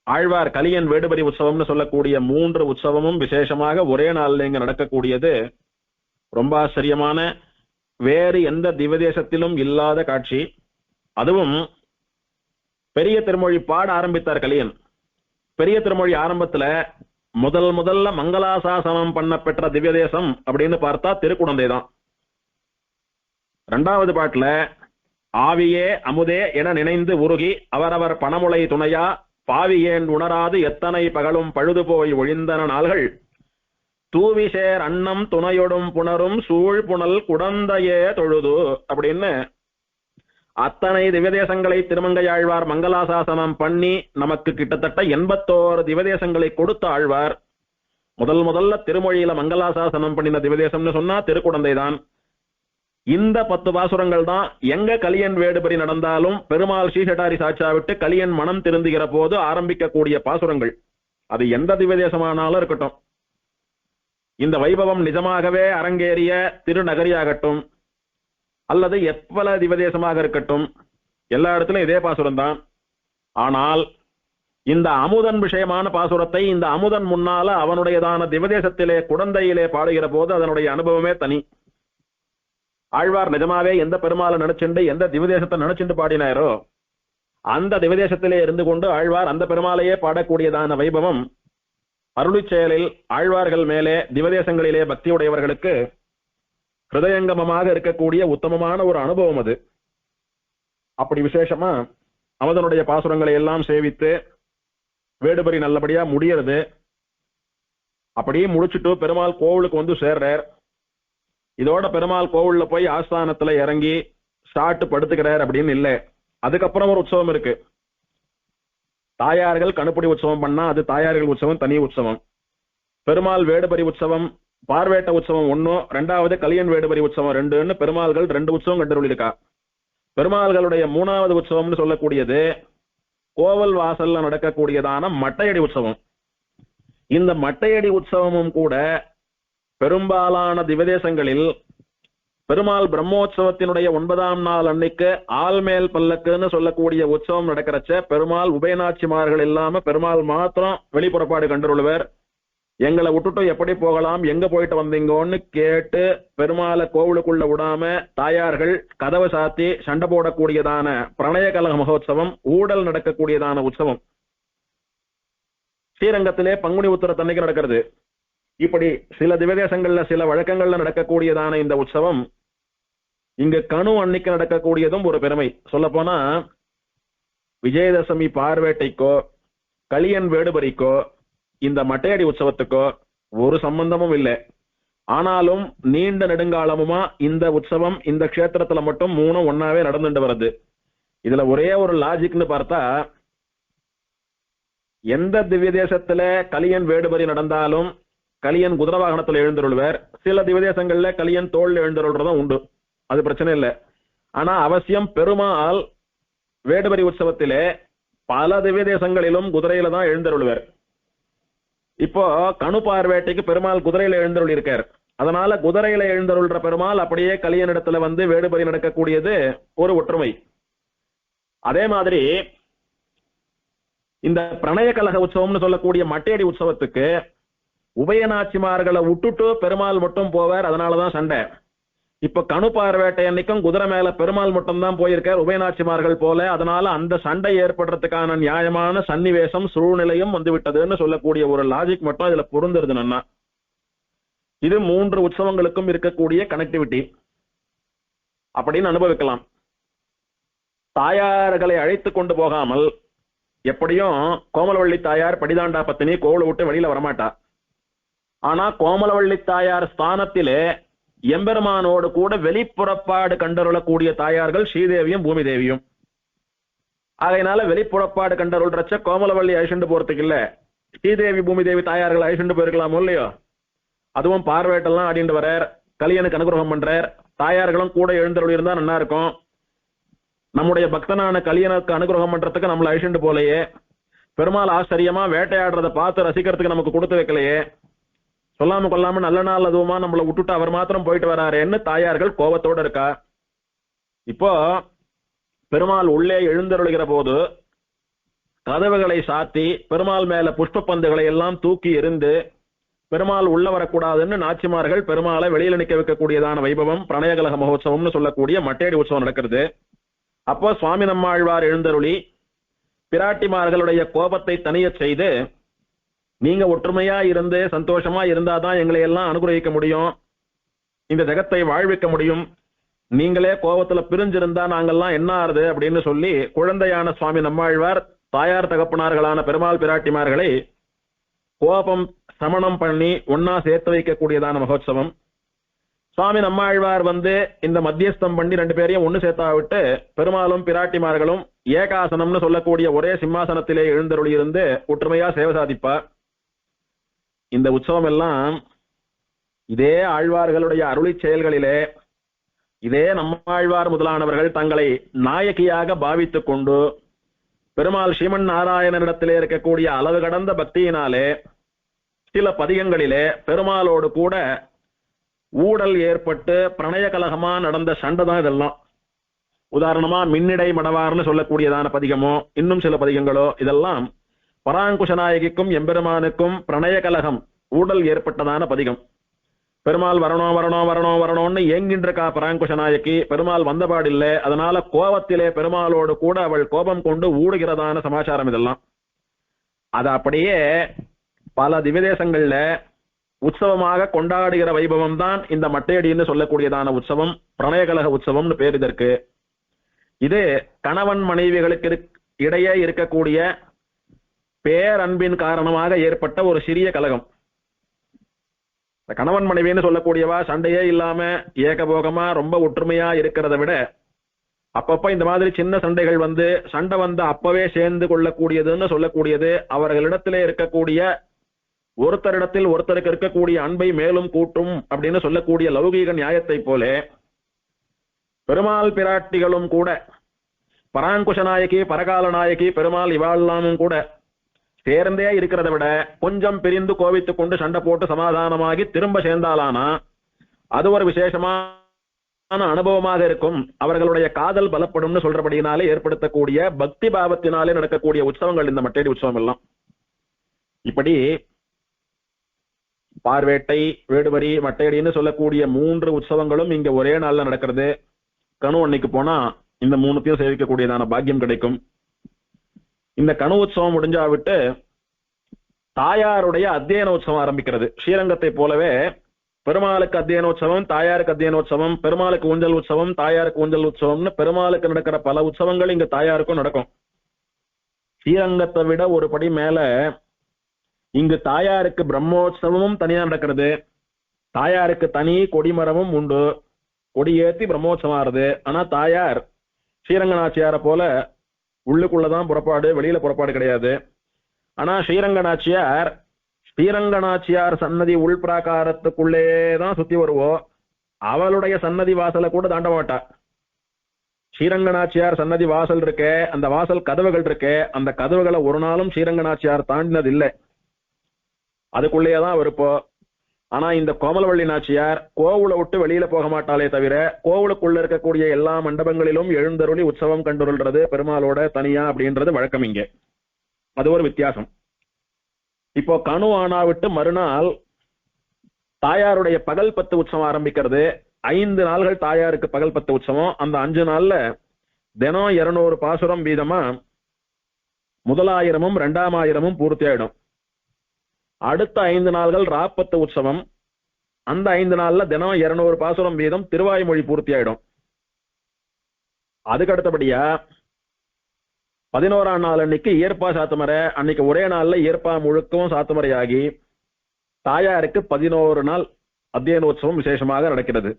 ஆழ்வார் கலியன் வேடுபரி உற்சவம்னு சொல்லக்கூடிய 3 உற்சவமும் விசேஷமாக ஒரே நாளில் இங்க நடக்கக்கூடியது ரொம்ப ஆச்சரியமான, வேறு எந்த திவ்யதேசத்திலும் இல்லாத காட்சி. அதுவும் பெரிய திருமொழி பாட ஆரம்பித்தார் கலியன். பெரிய திருமொழி ஆரம்பத்துல முதல்ல மங்களாசாசனம் பண்ண பெற்ற திவ்ய தேசம் அப்படின்னு பார்த்தா திருக்குடந்தை தான். 2வது பாட்டுல ஆவியே அமுதே என நினைந்து உருகி அவரவர் பணமுலை துணையா பாவியேன் உணராது எத்தனை பகலும் பழுது போய் ஒழிந்தன நாள்கள் தூவிசேர் அன்னம் துணையொடும் புணரும் சூழ் புனல் குடந்தையே தொழுது அப்படின்னு அத்தனை திவ்யதேசங்களை திருமங்கையாழ்வார் மங்களாசாசனம் பண்ணி நமக்கு கிட்டத்தட்ட 81 திவ்யதேசங்களை கொடுத்த ஆழ்வார் முதல்ல திருமொழியில மங்களாசாசனம் பண்ணின திவ்யதேசம்னு சொன்னா திருக்குடந்தை தான். இந்த 10 பாசுரங்கள் தான் எங்க கலியன் வேடுபரி நடந்தாலும் பெருமாள் ஸ்ரீஷட்டாரி சாட்சா விட்டு கலியன் மனம் திருந்துகிற போது ஆரம்பிக்கக்கூடிய பாசுரங்கள். அது எந்த திவ்யதேசமானாலும் இருக்கட்டும், இந்த வைபவம் நிஜமாகவே அரங்கேறிய திருநகரியாகட்டும் அல்லது எப்பல திவதேசமாக இருக்கட்டும், எல்லா இடத்திலும் இதே பாசுரம் தான். ஆனால் இந்த அமுதன் விஷயமான பாசுரத்தை இந்த அமுதன் முன்னால அவனுடையதான திவதேசத்திலே குடந்தையிலே பாடுகிற போது அதனுடைய அனுபவமே தனி. ஆழ்வார் நிஜமாவே எந்த பெருமாளை நினைச்சுண்டு எந்த திவதேசத்தை நினைச்சுண்டு பாடினாரோ அந்த திவதேசத்திலே இருந்து கொண்டு ஆழ்வார் அந்த பெருமாளையே பாடக்கூடியதான வைபவம் அருளிச் செயலில் ஆழ்வார்கள் மேலே திவதேசங்களிலே பக்தியுடையவர்களுக்கு ஹிருதயங்கமமாக இருக்கக்கூடிய உத்தமமான ஒரு அனுபவம் அது. அப்படி விசேஷமா அவதனுடைய பாசுரங்களை எல்லாம் சேவித்து வேடுபரி நல்லபடியா முடியறது. அப்படியே முடிச்சுட்டு பெருமாள் கோவிலுக்கு வந்து சேர்றார். இதோட பெருமாள் கோவில்ல போய் ஆஸ்தானத்துல இறங்கி சாட்டு படுத்துக்கிறார் அப்படின்னு இல்லை. அதுக்கப்புறம் ஒரு உற்சவம் இருக்கு. தாயார்கள் கணுப்படி உற்சவம் பண்ணா அது தாயார்கள் உற்சவம், தனி உற்சவம். பெருமாள் வேடுபரி உற்சவம் பார்வேட்ட உற்சவம் 1, 2வது கலியன் வேடுபரி உற்சவம் 2ன்னு பெருமாள்கள் 2 உற்சவம் கண்டுள்ளிருக்கா. பெருமாள்களுடைய 3வது உற்சவம்னு சொல்லக்கூடியது கோவில் வாசல்ல நடக்கக்கூடியதான மட்டையடி உற்சவம். இந்த மட்டையடி உற்சவமும் கூட பெரும்பாலான திவதேசங்களில் பெருமாள் பிரம்மோற்சவத்தினுடைய 9ஆம் நாள் அன்னைக்கு ஆள்மேல் பல்லக்குன்னு சொல்லக்கூடிய உற்சவம் நடக்கிறச்ச பெருமாள் உபயநாச்சிமார்கள் இல்லாம பெருமாள் மாத்திரம் வெளிப்புறப்பாடு கண்டுள்ளுவர். எங்களை விட்டுட்டு எப்படி போகலாம், எங்க போயிட்டு வந்தீங்கன்னு கேட்டு பெருமாளை கோவிலுக்குள்ள விடாம தாயார்கள் கதவை சாத்தி சண்டை போடக்கூடியதான பிரணய கலக மகோத்சவம், ஊடல் நடக்கக்கூடியதான உற்சவம் ஸ்ரீரங்கத்திலே பங்குனி உத்திரத்தன்னைக்கு நடக்கிறது. இப்படி சில திவதேசங்கள்ல சில வழக்கங்கள்ல நடக்கக்கூடியதான இந்த உற்சவம் இங்க கணு அன்னைக்கு நடக்கக்கூடியதும் ஒரு பெருமை. சொல்ல போனா விஜயதசமி பார்வேட்டைக்கோ கலியன் வேடுபரிக்கோ இந்த மட்டையடி உற்சவத்துக்கோ ஒரு சம்பந்தமும் இல்லை. ஆனாலும் நீண்ட நெடுங்காலமுமா இந்த உற்சவம் இந்த க்ஷேத்திரத்துல மட்டும் 3 ஒன்னாவே நடந்துட்டு வருது. இதுல ஒரே ஒரு லாஜிக்னு பார்த்தா எந்த திவ்ய தேசத்துல கலியன் வேடுபரி நடந்தாலும் கலியன் குதிரை வாகனத்துல எழுந்தருள்வர். சில திவதேசங்கள்ல கலியன் தோல் எழுந்தருள்றதும் உண்டு, அது பிரச்சனை இல்லை. ஆனா அவசியம் பெருமாள் வேடுபரி உற்சவத்திலே பல திவதேசங்களிலும் குதிரையில தான் எழுந்தருள்வர். இப்போ கணு பார்வேட்டைக்கு பெருமாள் குதிரையில எழுந்தருள் இருக்கார். அதனால குதிரையில எழுந்தருள்ற பெருமாள் அப்படியே கலியனிடத்துல வந்து வேடுபரி நடக்கக்கூடியது ஒரு ஒற்றுமை. அதே மாதிரி இந்த பிரணய கலக உற்சவம்னு சொல்லக்கூடிய மட்டையடி உற்சவத்துக்கு உபயநாச்சிமார்களை விட்டுட்டு பெருமாள் மட்டும் போவார். அதனாலதான் சண்டை. இப்ப கணு பார்வேட்டை அன்னைக்கும் குதிரை மேல பெருமாள் மட்டும்தான் போயிருக்கார் உபயநாச்சிமார்கள் போல. அதனால அந்த சண்டை ஏற்படுறதுக்கான நியாயமான சன்னிவேசம் சூழ்நிலையும் வந்து விட்டதுன்னு சொல்லக்கூடிய ஒரு லாஜிக் மட்டும் இதுல பொருந்துருது. நன்னா இது 3 உற்சவங்களுக்கும் இருக்கக்கூடிய கனெக்டிவிட்டி அப்படின்னு அனுபவிக்கலாம். தாயார்களை அழைத்து கொண்டு போகாமல் எப்படியும் கோமலவள்ளி தாயார் படிதாண்டா பத்தினி கோவிலை விட்டு வெளியில வரமாட்டா. ஆனா கோமலவள்ளி தாயார் ஸ்தானத்திலே எம்பெருமானோடு கூட வெளிப்புறப்பாடு கண்டருளக்கூடிய தாயார்கள் ஸ்ரீதேவியும் பூமி தேவியும். ஆகையினால வெளிப்புறப்பாடு கண்டருள்றச்ச கோமலவள்ளி அழிச்சுண்டு போறதுக்கு இல்ல, ஸ்ரீதேவி பூமி தேவி தாயார்கள் அழிச்சுண்டு போயிருக்கலாமோ இல்லையோ. அதுவும் பார்வேட்டெல்லாம் ஆடிண்டு வரார், கலியனுக்கு அனுகிரகம் பண்றார், தாயார்களும் கூட எழுந்தருள் இருந்தா நல்லா இருக்கும். நம்முடைய பக்தனான கலியனுக்கு அனுகிரகம் பண்றதுக்கு நம்மள அழிச்சுண்டு போலையே, பெருமாள் ஆச்சரியமா வேட்டையாடுறத பார்த்து ரசிக்கிறதுக்கு நமக்கு கொடுத்து வைக்கலையே, சொல்லாம கொல்லாம நல்ல நாள் அதுவுமா நம்மளை விட்டுட்டு அவர் மாத்திரம் போயிட்டு வராருன்னு தாயார்கள் கோபத்தோட இருக்கா. இப்போ பெருமாள் உள்ளே எழுந்தருளுகிற போது கதவுகளை சாத்தி பெருமாள் மேல புஷ்ப பந்துகளை எல்லாம் தூக்கி எறிந்து பெருமாள் உள்ள வரக்கூடாதுன்னு நாச்சிமார்கள் பெருமாளை வெளியில நிக்க வைக்கக்கூடியதான வைபவம் பிரணயகலக மகோத்சவம்னு சொல்லக்கூடிய மட்டேடி உற்சவம் நடக்கிறது. அப்போ சுவாமி நம்மாழ்வார் எழுந்தருளி பிராட்டிமார்களுடைய கோபத்தை தனிய செய்து, நீங்க ஒற்றுமையா இருந்து சந்தோஷமா இருந்தாதான் எங்களை எல்லாம் அனுகிரகிக்க முடியும், இந்த ஜெகத்தை வாழ்விக்க முடியும், நீங்களே கோபத்துல பிரிஞ்சிருந்தா நாங்கெல்லாம் என்ன ஆறுது அப்படின்னு சொல்லி குழந்தையான சுவாமி நம்மாழ்வார் தாயார் தகப்பனார்களான பெருமாள் பிராட்டிமார்களை கோபம் சமணம் பண்ணி ஒன்னா சேர்த்து வைக்கக்கூடியதான மகோத்சவம். சுவாமி நம்மாழ்வார் இந்த மத்தியஸ்தம் பண்ணி 2 பேரையும் ஒண்ணு சேர்த்தா விட்டு பெருமாளும் பிராட்டிமார்களும் ஏகாசனம்னு சொல்லக்கூடிய ஒரே சிம்மாசனத்திலே எழுந்தருளி இருந்து ஒற்றுமையா சேவை சாதிப்பார். இந்த உற்சவம் எல்லாம் இதே ஆழ்வார்களுடைய அருளி செயல்களிலே இதே நம்மாழ்வார் முதலானவர்கள் தங்களை நாயகியாக பாவித்துக் கொண்டு பெருமாள் ஸ்ரீமன் நாராயணனிடத்திலே இருக்கக்கூடிய அளவு கடந்த பக்தியினாலே சில பதிகங்களிலே பெருமாளோடு கூட ஊடல் ஏற்பட்டு பிரணய கலகமா நடந்த சண்டை தான் இதெல்லாம். உதாரணமா மின்னிடை மடவார்னு சொல்லக்கூடியதான பதிகமோ இன்னும் சில பதிகங்களோ இதெல்லாம் பராங்குஷ நாயகிக்கும் எம்பெருமானுக்கும் பிரணய கலகம் ஊடல் ஏற்பட்டதான பதிகம். பெருமாள் வரணும் வரணும் வரணும் வரணும்னு ஏங்கின்றிருக்கா பராங்குஷ நாயகி, பெருமாள் வந்தபாடில்லை. அதனால கோபத்திலே பெருமாளோடு கூட அவள் கோபம் கொண்டு ஊடுகிறதான சமாச்சாரம் இதெல்லாம். அது அப்படியே பல திவ்யதேசங்கள்ல உற்சவமாக கொண்டாடுகிற வைபவம் தான் இந்த மட்டையடின்னு சொல்லக்கூடியதான உற்சவம், பிரணயகலக உற்சவம்னு பேர் இதற்கு. இது கணவன் மனைவிகளுக்கு இடையே இருக்கக்கூடிய பேரன்பின் காரணமாக ஏற்பட்ட ஒரு சிறிய கலகம். கணவன் மனைவின்னு சொல்லக்கூடியவா சண்டையே இல்லாம ஏகபோகமா ரொம்ப ஒற்றுமையா இருக்கிறத விட அப்பப்ப இந்த மாதிரி சின்ன சண்டைகள் சண்டை அப்பவே சேர்ந்து கொள்ளக்கூடியதுன்னு சொல்லக்கூடியது அவர்களிடத்திலே இருக்கக்கூடிய ஒருத்தரிடத்தில் ஒருத்தருக்கு இருக்கக்கூடிய அன்பை மேலும் கூட்டும் அப்படின்னு சொல்லக்கூடிய லௌகீக நியாயத்தை போல பெருமாள் பிராட்டிகளும் கூட பராங்குஷ நாயகி பரகால நாயகி பெருமாள் இவாழ்லாமும் கூட சேர்ந்தே இருக்கிறத விட கொஞ்சம் பிரிந்து கோவித்துக் கொண்டு சண்டை போட்டு சமாதானமாகி திரும்ப சேர்ந்தாலானா அது ஒரு விசேஷமான அனுபவமாக இருக்கும். அவர்களுடைய காதல் பலப்படும்னு சொல்றபடியினாலே ஏற்படுத்தக்கூடிய பக்தி பாவத்தினாலே நடக்கக்கூடிய உற்சவங்கள் இந்த மட்டேடி உற்சவம் எல்லாம். இப்படி பார்வேட்டை வேடுவரி மட்டையடின்னு சொல்லக்கூடிய 3 உற்சவங்களும் இங்க ஒரே நாள்ல நடக்கிறது. கணு அன்னைக்கு போனா இந்த 3த்தையும் சேவிக்கக்கூடியதான பாக்கியம் கிடைக்கும். இந்த கணு உற்சவம் முடிஞ்சா விட்டு தாயாருடைய அத்தியன உற்சவம் ஆரம்பிக்கிறது. ஸ்ரீரங்கத்தை போலவே பெருமாளுக்கு அத்தியனோற்சவம், தாயாருக்கு அத்தியனோற்சவம், பெருமாளுக்கு ஊஞ்சல் உற்சவம், தாயாருக்கு ஊஞ்சல் உற்சவம்னு பெருமாளுக்கு நடக்கிற பல உற்சவங்கள் இங்க தாயாருக்கும் நடக்கும். ஸ்ரீரங்கத்தை விட ஒரு படி மேல இங்கு தாயாருக்கு பிரம்மோற்சவமும் தனியா நடக்கிறது. தாயாருக்கு தனி கொடிமரமும் உண்டு, கொடியேத்தி பிரம்மோற்சவம் ஆறுது. ஆனா தாயார் ஸ்ரீரங்கநாச்சியார போல உள்ளுக்குள்ளதான் புறப்பாடு, வெளியில புறப்பாடு கிடையாது. ஆனா ஸ்ரீரங்கநாச்சியார் சன்னதி உள் பிராகாரத்துக்குள்ளேதான் சுத்தி வருவோம். அவளுடைய சன்னதி வாசலை கூட தாண்ட மாட்டா. ஸ்ரீரங்கநாச்சியார் சன்னதி வாசல் இருக்கே, அந்த வாசல் கதவுகள் இருக்கே, அந்த கதவுகளை ஒரு நாளும் ஸ்ரீரங்கநாச்சியார் தாண்டினது இல்லை, அதுக்குள்ளேயேதான் இருப்போம். ஆனா இந்த கோமலவள்ளி நாச்சியார் கோவிலை விட்டு வெளியில போக மாட்டாலே தவிர கோவிலுக்குள்ள இருக்கக்கூடிய எல்லா மண்டபங்களிலும் எழுந்தருளி உற்சவம் கண்டுருள்றது பெருமாளோட தனியா அப்படின்றது வழக்கம் இங்கே. அது ஒரு வித்தியாசம். இப்போ கணு ஆனா விட்டு மறுநாள் தாயாருடைய பகல் 10 உற்சவம் ஆரம்பிக்கிறது. 5 நாள்கள் தாயாருக்கு பகல் பத்து உற்சவம். அந்த 5 நாள்ல தினம் 200 பாசுரம் வீதமா முதலாயிரமும் 2000 பூர்த்தி ஆயிடும். அடுத்த 5 நாள்கள் ராப்பத்து உற்சவம். அந்த 5 நாள்ல தினம் 200 பாசுரம் வீதம் திருவாய்மொழி பூர்த்தி ஆயிடும். அதுக்கு அடுத்தபடியா 11ஆம் நாள் அன்னைக்கு இயற்பா சாத்துமரை. அன்னைக்கு ஒரே நாள்ல இயற்பா முழுக்கவும் சாத்துமரையாகி தாயாருக்கு 11 நாள் அத்தியனோற்சவம் விசேஷமாக நடக்கிறது.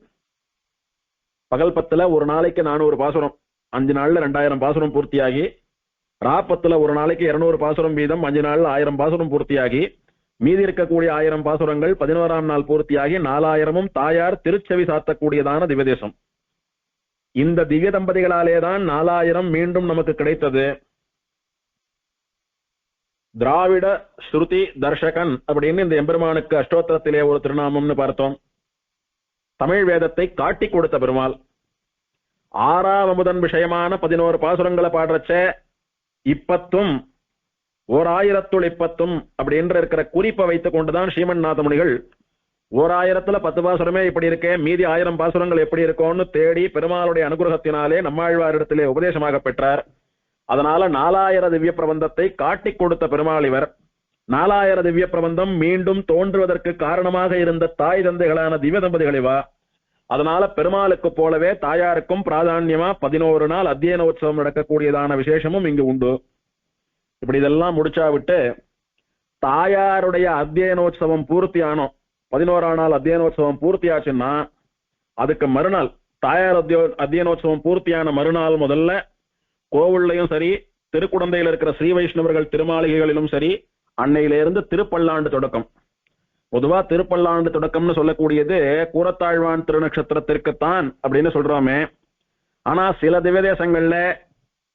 பகல் பத்துல ஒரு நாளைக்கு 400 பாசுரம், 5 நாள்ல 2000 பாசுரம் பூர்த்தியாகி, ராப்பத்துல ஒரு நாளைக்கு 200 பாசுரம் வீதம் 5 நாள்ல 1000 பாசுரம் பூர்த்தியாகி, மீதி இருக்கக்கூடிய 1000 பாசுரங்கள் 11ஆம் நாள் பூர்த்தியாகி 4000ம் தாயார் திருச்செவி சாத்தக்கூடியதான திவ்யதேசம். இந்த திவ்ய தம்பதிகளாலேதான் 4000 மீண்டும் நமக்கு கிடைத்தது. திராவிட ஸ்ருதி தர்ஷகன் அப்படின்னு இந்த எம்பெருமானுக்கு அஷ்டோத்திரத்திலே ஒரு திருநாமம்னு பார்த்தோம். தமிழ் வேதத்தை காட்டி கொடுத்த பெருமாள். 6ஆம் அமுதன் விஷயமான 11 பாசுரங்களை பாடுறச்ச இப்பத்தும் 1010 அப்படின்ற இருக்கிற குறிப்பை வைத்துக் கொண்டுதான் ஸ்ரீமன் முனிகள் 1000த்துல 10 பாசுரமே இப்படி இருக்கே, மீதி 1000 பாசுரங்கள் எப்படி இருக்கும்னு தேடி பெருமாளுடைய அனுகிரகத்தினாலே நம்மாழ்வாரிடத்திலே உபதேசமாக பெற்றார். அதனால 4000 திவ்ய பிரபந்தத்தை காட்டி கொடுத்த பெருமாள் இவர். 4000 திவ்ய பிரபந்தம் மீண்டும் தோன்றுவதற்கு காரணமாக இருந்த தாய் தந்தைகளான திவ்ய தம்பதிகள் இவா. அதனால பெருமாளுக்கு போலவே தாயாருக்கும் பிராதான்யமா 11 நாள் அத்தியனோற்சவம் நடக்கக்கூடியதான விசேஷமும் இங்கு உண்டு. இப்படி இதெல்லாம் முடிச்சா விட்டு தாயாருடைய அத்தியனோற்சவம் பூர்த்தியானோம். 11ஆம் நாள் அத்தியனோற்சவம் பூர்த்தியாச்சுன்னா அதுக்கு மறுநாள் தாயார் அத்தியனோற்சவம் பூர்த்தியான மறுநாள் முதல்ல கோவில்லையும் சரி, திருக்குடந்தையில் இருக்கிற ஸ்ரீ வைஷ்ணவர்கள் திருமாளிகைகளிலும் சரி, அன்னையிலிருந்து திருப்பல்லாண்டு தொடக்கம். பொதுவா திருப்பல்லாண்டு தொடக்கம்னு சொல்லக்கூடியது கூரத்தாழ்வான் திருநட்சத்திரத்திற்குத்தான் அப்படின்னு சொல்றோமே. ஆனா சில திவ்யதேசங்கள்ல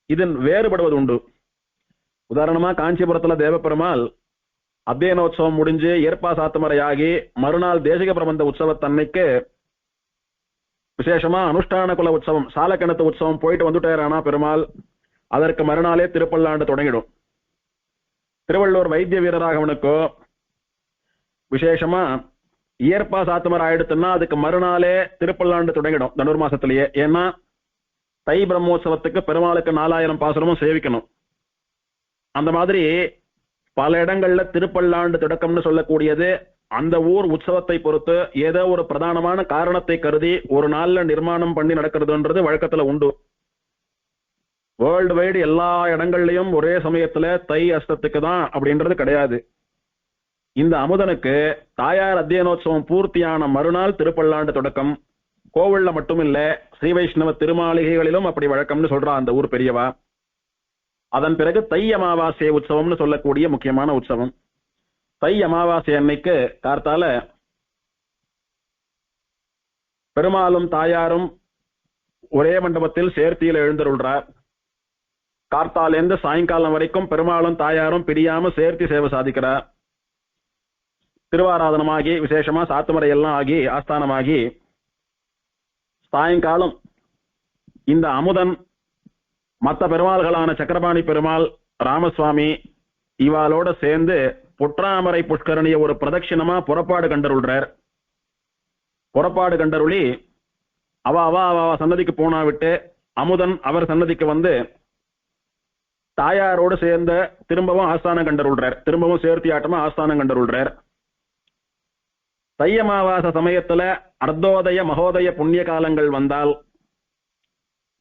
இது வேறுபடுவது உண்டு. உதாரணமா காஞ்சிபுரத்துல தேவப்பெருமாள் அத்தியனோற்சவம் முடிஞ்சு ஏற்பா சாத்துமரையாகி மறுநாள் தேசிக பிரபந்த உற்சவத்தன்னைக்கு விசேஷமா அனுஷ்டான குல உற்சவம் சாலக்கிணத்து உற்சவம் போயிட்டு வந்துட்டாரானா பெருமாள், அதற்கு மறுநாளே திருப்பல்லாண்டு தொடங்கிடும். திருவள்ளூர் வைத்திய வீரராகவனுக்கோ விசேஷமா இயற்பா சாத்துமரை ஆயிடுத்துன்னா அதுக்கு மறுநாளே திருப்பல்லாண்டு தொடங்கிடும் தனுர் மாசத்திலேயே. ஏன்னா தை பிரம்மோற்சவத்துக்கு பெருமாளுக்கு 4000 பாசுரமும் சேவிக்கணும். அந்த மாதிரி பல இடங்கள்ல திருப்பல்லாண்டு தொடக்கம்னு சொல்லக்கூடியது அந்த ஊர் உற்சவத்தை பொறுத்து ஏதோ ஒரு பிரதானமான காரணத்தை கருதி ஒரு நாள்ல நிர்மாணம் பண்ணி நடக்கிறதுன்றது வழக்கத்துல உண்டு. வேர்ல்டு வைடு எல்லா இடங்கள்லயும் ஒரே சமயத்துல தை அஷ்டத்துக்கு தான் அப்படின்றது கிடையாது. இந்த அமுதனுக்கு தாயார் அத்தியனோற்சவம் பூர்த்தியான மறுநாள் திருப்பல்லாண்டு தொடக்கம். கோவில்ல மட்டும் இல்ல, ஸ்ரீ வைஷ்ணவ திருமாளிகைகளிலும் அப்படி வழக்கம்னு சொல்றா அந்த ஊர் பெரியவா. அதன் பிறகு தை அமாவாசை உற்சவம்னு சொல்லக்கூடிய முக்கியமான உற்சவம். தை அமாவாசை அன்னைக்கு கார்த்தால பெருமாளும் தாயாரும் ஒரே மண்டபத்தில் சேர்த்தியில் எழுந்தருள்றார். கார்த்தாலேருந்து சாயங்காலம் வரைக்கும் பெருமாளும் தாயாரும் பிரியாம சேர்த்தி சேவை சாதிக்கிறார். திருவாராதனமாகி விசேஷமா சாத்துமரை எல்லாம் ஆகி ஆஸ்தானமாகி சாயங்காலம் இந்த அமுதன் மற்ற பெருமாள்களான சக்கரபாணி பெருமாள், ராமசுவாமி இவாளோட சேர்ந்து பொற்றாமரை புஷ்கரணிய ஒரு பிரதட்சிணமா புறப்பாடு கண்டருள்றார். புறப்பாடு கண்டருளி அவ சன்னதிக்கு போனா விட்டு அமுதன் அவர் சன்னதிக்கு வந்து தாயாரோடு சேர்ந்த திரும்பவும் ஆஸ்தானம் கண்டருள்றார். திரும்பவும் சேர்த்தி ஆட்டமா ஆஸ்தானம் கண்டருள்றார். தை அமாவாசை சமயத்துல அர்த்தோதய மகோதய புண்ணிய காலங்கள் வந்தால்